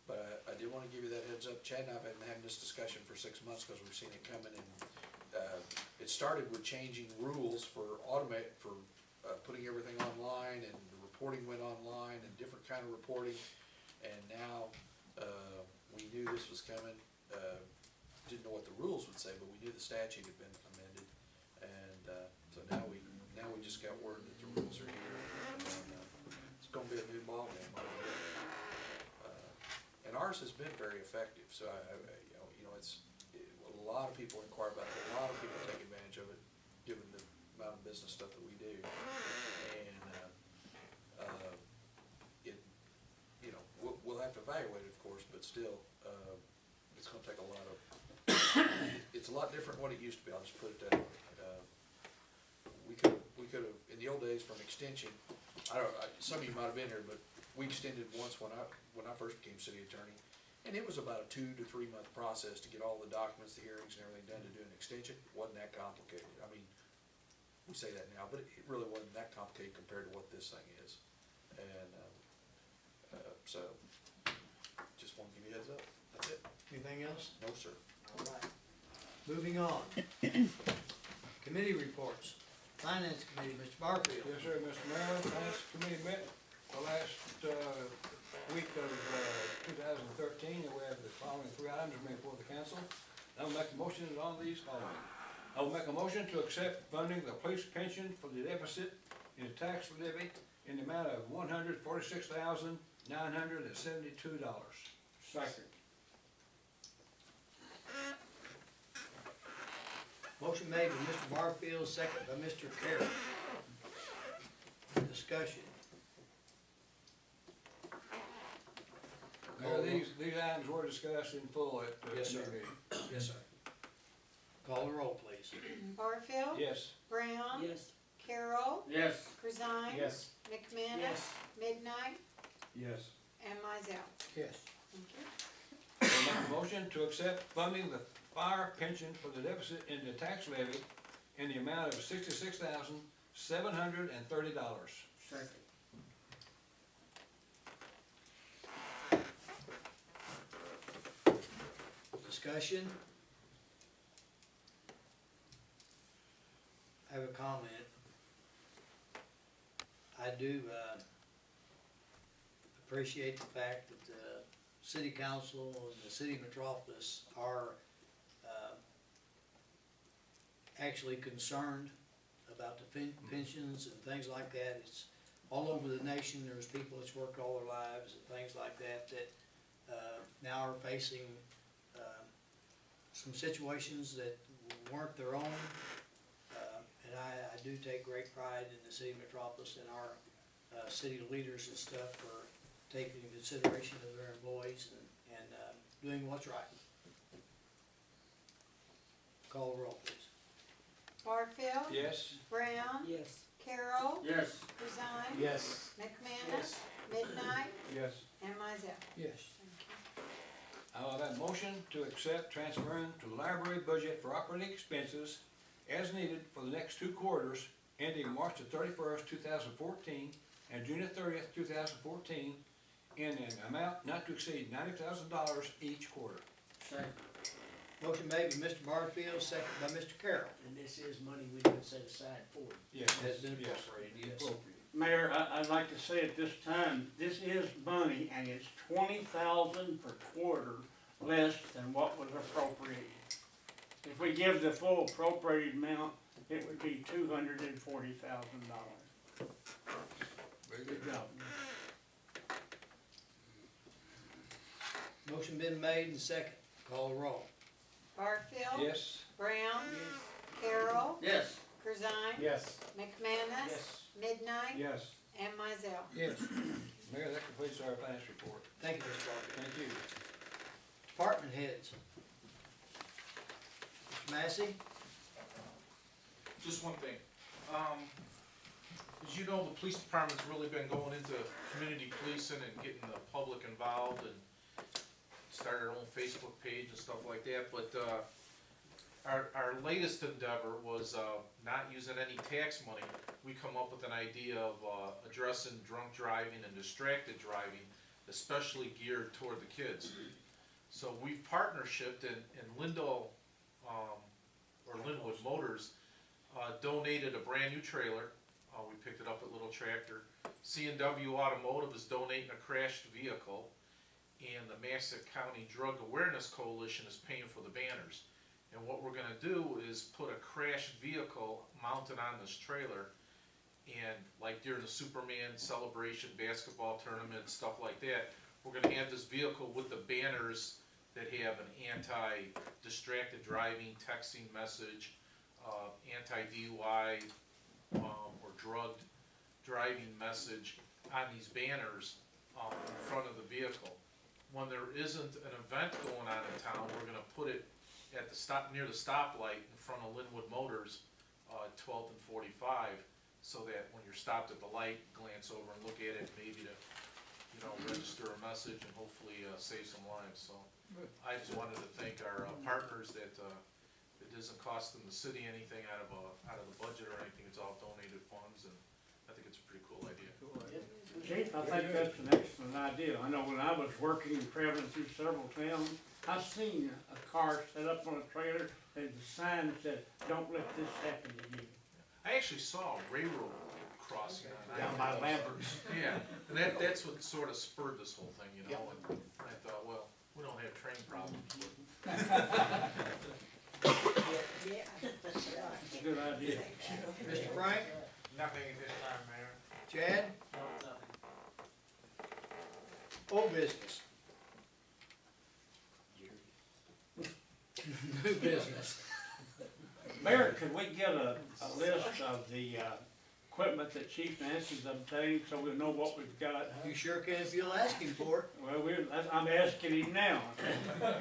but I did wanna give you that heads up. Chad and I have been having this discussion for 6 months, cause we've seen it coming, and, it started with changing rules for putting everything online, and the reporting went online, and different kind of reporting, and now, we knew this was coming, didn't know what the rules would say, but we knew the statute had been amended, and, so now we just got word that the rules are here, and, it's gonna be a new ballgame. And ours has been very effective, so a lot of people inquire about it, a lot of people take advantage of it, given the amount of business stuff that we do. And, we'll have to evaluate it, of course, but still, it's gonna take a lot of, it's a lot different than what it used to be, I'll just put it that way. We could have, in the old days from extension, some of you might have been here, but we extended once when I first became city attorney, and it was about a 2 to 3 month process to get all the documents, the hearings and everything done to do an extension. It wasn't that complicated. I mean, we say that now, but it really wasn't that complicated compared to what this thing is. And, so, just wanna give you a heads up, that's it. Anything else? No, sir. All right. Moving on. Committee reports. Finance Committee, Mr. Barfield. Yes, sir, Mr. Mayor, Finance Committee met the last, week of, 2013, and we have the following 3 items made before the council. I will make a motion on these following. I will make a motion to accept funding the police pension for the deficit in the tax levy in the amount of $146,972. Second. Motion made by Mr. Barfield, second by Mr. Carroll. Discussion. Mayor, these items were discussed in full at the Yes, sir. committee meeting. Yes, sir. Call the roll, please. Barfield. Yes. Brown. Yes. Carroll. Yes. Corzine. Yes. McManus. Yes. Midnight. Yes. And Mizell. Yes. Thank you. I'll make a motion to accept funding the fire pension for the deficit in the tax levy in the amount of $66,730. Second. Discussion. I have a comment. I do, appreciate the fact that the city council and the city of Metropolis are, actually concerned about the pensions and things like that. It's all over the nation. There's people that's worked all their lives and things like that, that, now are facing, some situations that weren't their own. And I do take great pride in the city of Metropolis and our, city leaders and stuff for taking into consideration of their employees and doing what's right. Call the roll, please. Barfield. Yes? Brown. Yes. Carroll. Yes. Corzine. Yes. McManus. Midnight. Yes. And Mizell. Yes. I'll have a motion to accept transferring to library budget for operating expenses as needed for the next 2 quarters, ending March the 31st, 2014, and June the 30th, 2014, in an amount not to exceed $90,000 each quarter. Second. Motion made by Mr. Barfield, second by Mr. Carroll. And this is money we didn't set aside for it. Yes. Has been appropriated, yes. Appropriate. Mayor, I'd like to say at this time, this is money and it's 20,000 per quarter less than what was appropriated. If we give the full appropriated amount, it would be $240,000. Very Good good. job. Motion been made and second. Call the roll. Barfield. Yes? Brown. Carroll. Yes. Corzine. Yes. McManus. Yes. Midnight. Yes. And Mizell. Yes. Mayor, that completes our finance report. Thank you, Mr. Barfield. Thank you. Department heads. Mr. Massey? Just one thing, as you know, the police department's really been going into community policing and getting the public involved and started our own Facebook page and stuff like that, but, our latest endeavor was, not using any tax money. We come up with an idea of, addressing drunk driving and distracted driving, especially geared toward the kids. So we've partnershiped and Lindell, or Linwood Motors, donated a brand new trailer. We picked it up at Little Tractor. C&W Automotive is donating a crashed vehicle, and the Massac County Drug Awareness Coalition is paying for the banners. And what we're gonna do is put a crashed vehicle mounted on this trailer, and like during the Superman celebration, basketball tournament, stuff like that, we're gonna have this vehicle with the banners that have an anti-distracted driving, texting message, anti-DUI, or drugged driving message on these banners, in front of the vehicle. When there isn't an event going on in town, we're gonna put it at the stop, near the stoplight in front of Linwood Motors, 12th and 45, so that when you're stopped at the light, glance over and look at it, maybe to, register a message and hopefully, save some lives, so. I just wanted to thank our, partners that, it doesn't cost them the city anything out of the budget or anything, it's all donated funds, and I think it's a pretty cool idea. Chief, I think that's an excellent idea. I know when I was working and traveling through several towns, I seen a car set up on a trailer, and the sign that said, "Don't let this happen to you." I actually saw a railroad crossing on Down by Lambert's. Yeah, and that's what sort of spurred this whole thing, and I thought, well, we don't have train problems, but Yeah. It's a good idea. Mr. Frank? Nothing at this time, Mayor. Chad? Old business. New business. Mayor, could we get a list of the equipment that Chief Nancy's obtained, so we know what we've got? You sure can if you'll ask him for it. Well, I'm asking him now.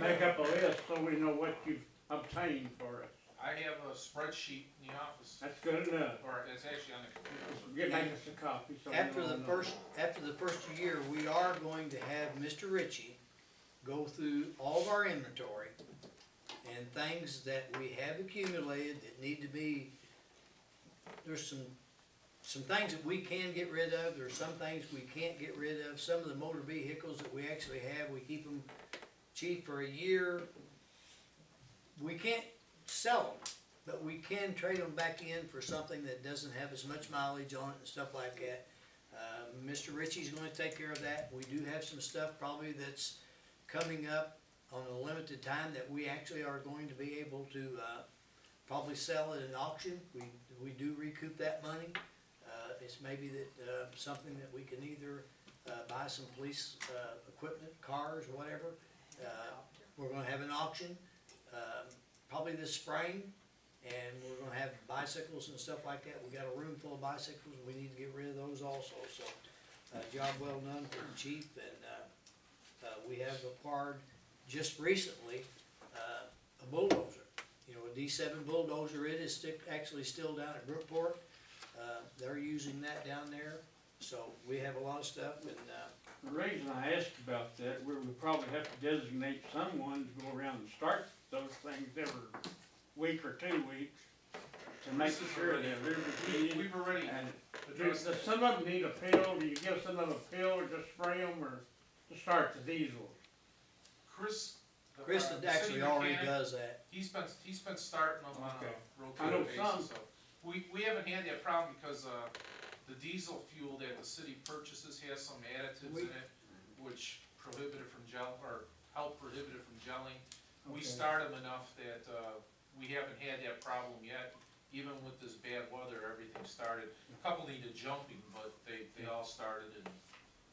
Make up a list so we know what you've obtained for us. I have a spreadsheet in the office, That's good enough. or it's actually on the computer. Make us a copy so we After know. the first year, we are going to have Mr. Ritchie go through all of our inventory and things that we have accumulated that need to be, there's some things that we can get rid of, there's some things we can't get rid of. Some of the motor vehicles that we actually have, we keep them cheap for a year. We can't sell them, but we can trade them back in for something that doesn't have as much mileage on it and stuff like that. Mr. Ritchie's gonna take care of that. We do have some stuff probably that's coming up on a limited time that we actually are going to be able to, probably sell at an auction. We do recoup that money. It's maybe that, something that we can either, buy some police, equipment, cars, or whatever. We're gonna have an auction. probably this spring, and we're gonna have bicycles and stuff like that. We got a room full of bicycles, we need to get rid of those also, so, job well done for the chief, and, we have acquired just recently, a bulldozer. You know, a D7 bulldozer, it is actually still down at Brookport, they're using that down there, so we have a lot of stuff, and, The reason I asked about that, we would probably have to designate someone to go around and start those things every week or 2 weeks to make sure that everything. We've already And addressed does that. some of them need a pill? Do you give some of them a pill or just spray them or to start the diesel? Chris. Chris the actually city already mechanic, does that. He's been starting them on Okay. a I know rotating some. basis, so. We haven't had that problem because, the diesel fuel that the city purchases has some additives in it, which prohibit it from help prohibit it from gelling. We Okay. start them enough that, we haven't had that problem yet. Even with this bad weather, everything started. A couple needed jumping, but they all started and.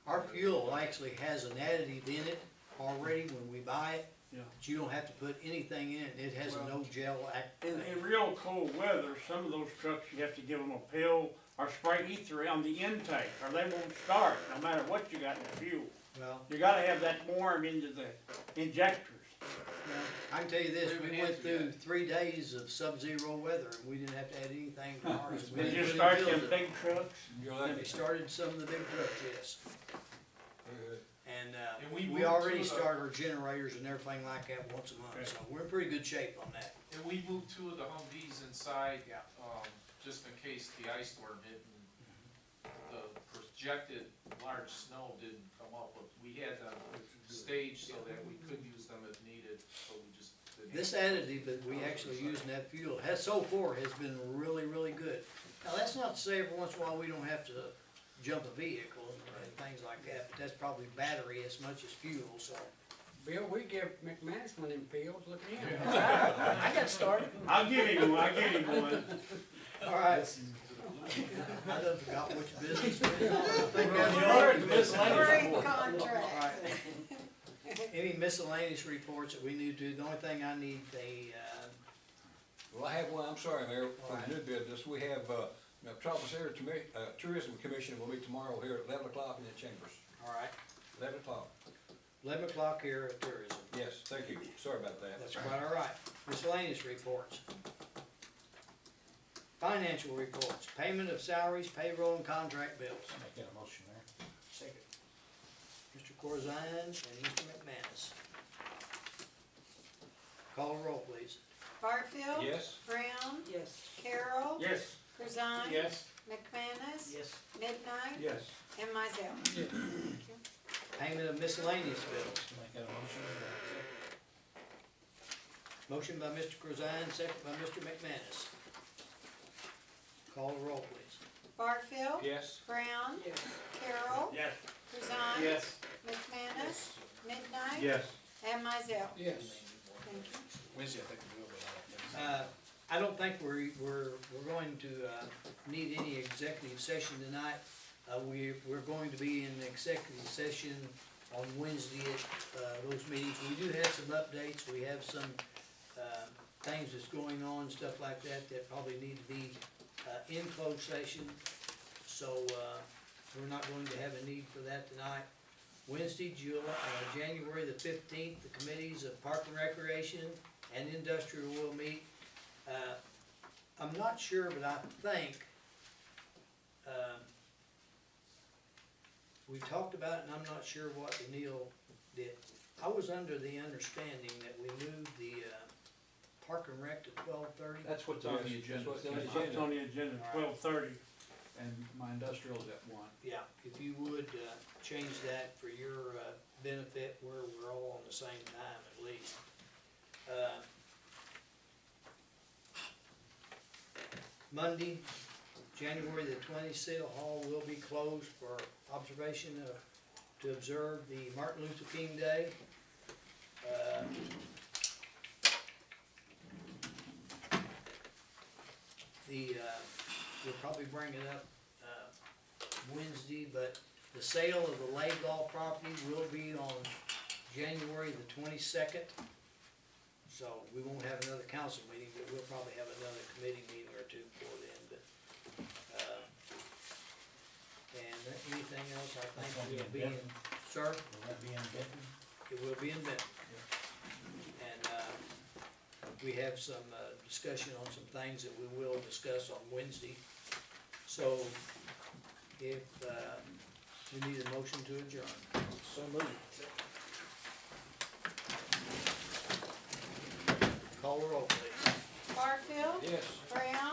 Our fuel actually has an additive in it already when we buy it. Yeah. But you don't have to put anything in it, it has a no gel act. In real cold weather, some of those trucks, you have to give them a pill or spray ether on the intake, or they won't start, no matter what you got in the fuel. Well, You gotta have that warm into the injectors. I can tell you this, We haven't we had went to through yet. 3 days of sub-zero weather, and we didn't have to add anything to ours. We Did didn't you put start any them filter. big trucks? They started some of the big trucks, yes. And, And we we moved already to the- start our generators and everything like that once a month, Okay. so we're in pretty good shape on that. And we moved 2 of the Humvees inside, Yeah. just in case the ice storm hit and the projected large snow didn't come up. But we had them staged so that we could use them if needed, so we just didn't. This additive that we actually use in that fuel has, so far, has been really, really good. Now, that's not to say every once in a while we don't have to jump a vehicle and things like that, but that's probably battery as much as fuel, so. Bill, we give McManus one of them pills, look at him. I got started. I'll give him one. All right. I done forgot which business we're in. I think Well, that's you right. heard the miscellaneous Great report. contract. Any miscellaneous reports that we need to do? The only thing I need, Well, I have one, I'm sorry, Mayor, for Alright. the new business, we have, Metropolis Area Tourism Commission will meet tomorrow here at 11 o'clock in the chambers, all right, 11 o'clock. 11 o'clock here at Tourism. Yes, thank you, sorry about that. That's quite all right. Miscellaneous reports. Financial reports, payment of salaries, payroll, and contract bills. Make that a motion there. Second. Mr. Corzine and Mr. McManus. Call the roll, please. Barfield. Yes? Brown. Yes. Carroll. Yes. Corzine. Yes. McManus. Yes. Midnight. Yes. And Mizell. Payment of miscellaneous bills. Make that a motion. Motion by Mr. Corzine, second by Mr. McManus. Call the roll, please. Barfield. Yes? Brown. Yes. Carroll. Yes. Corzine. Yes. McManus. Midnight. Yes. And Mizell. Yes. Thank you. Wednesday, I think we will, but I don't think so. I don't think we're going to, need any executive session tonight. We're going to be in executive session on Wednesday at, those meetings. We do have some updates, we have some, things that's going on, stuff like that, that probably need to be, in closed session. So, we're not going to have a need for that tonight. Wednesday, January the 15th, the committees of Park and Recreation and Industrial will meet. I'm not sure, but I think, we talked about it, and I'm not sure what Neil did. I was under the understanding that we moved the, Park and Rec to 12:30. That's what's on the Yes, agenda. that's what's on the It's on the agenda, 12:30. And my industrial's at 1. Yeah, if you would, change that for your, benefit, where we're all on the same time at least. Monday, January the 20th, City Hall will be closed for observation to observe the Martin Luther King Day. We'll probably bring it up, Wednesday, but the sale of the Laidlaw property will be on January the 22nd. So we won't have another council meeting, but we'll probably have another committee meeting or two before then, but, and anything else, I think will be in, sir? Will that be in Benton? It will be in Benton. And, we have some, discussion on some things that we will discuss on Wednesday. So, if, we need a motion to adjourn. So moved. Call the roll, please. Barfield. Yes. Brown.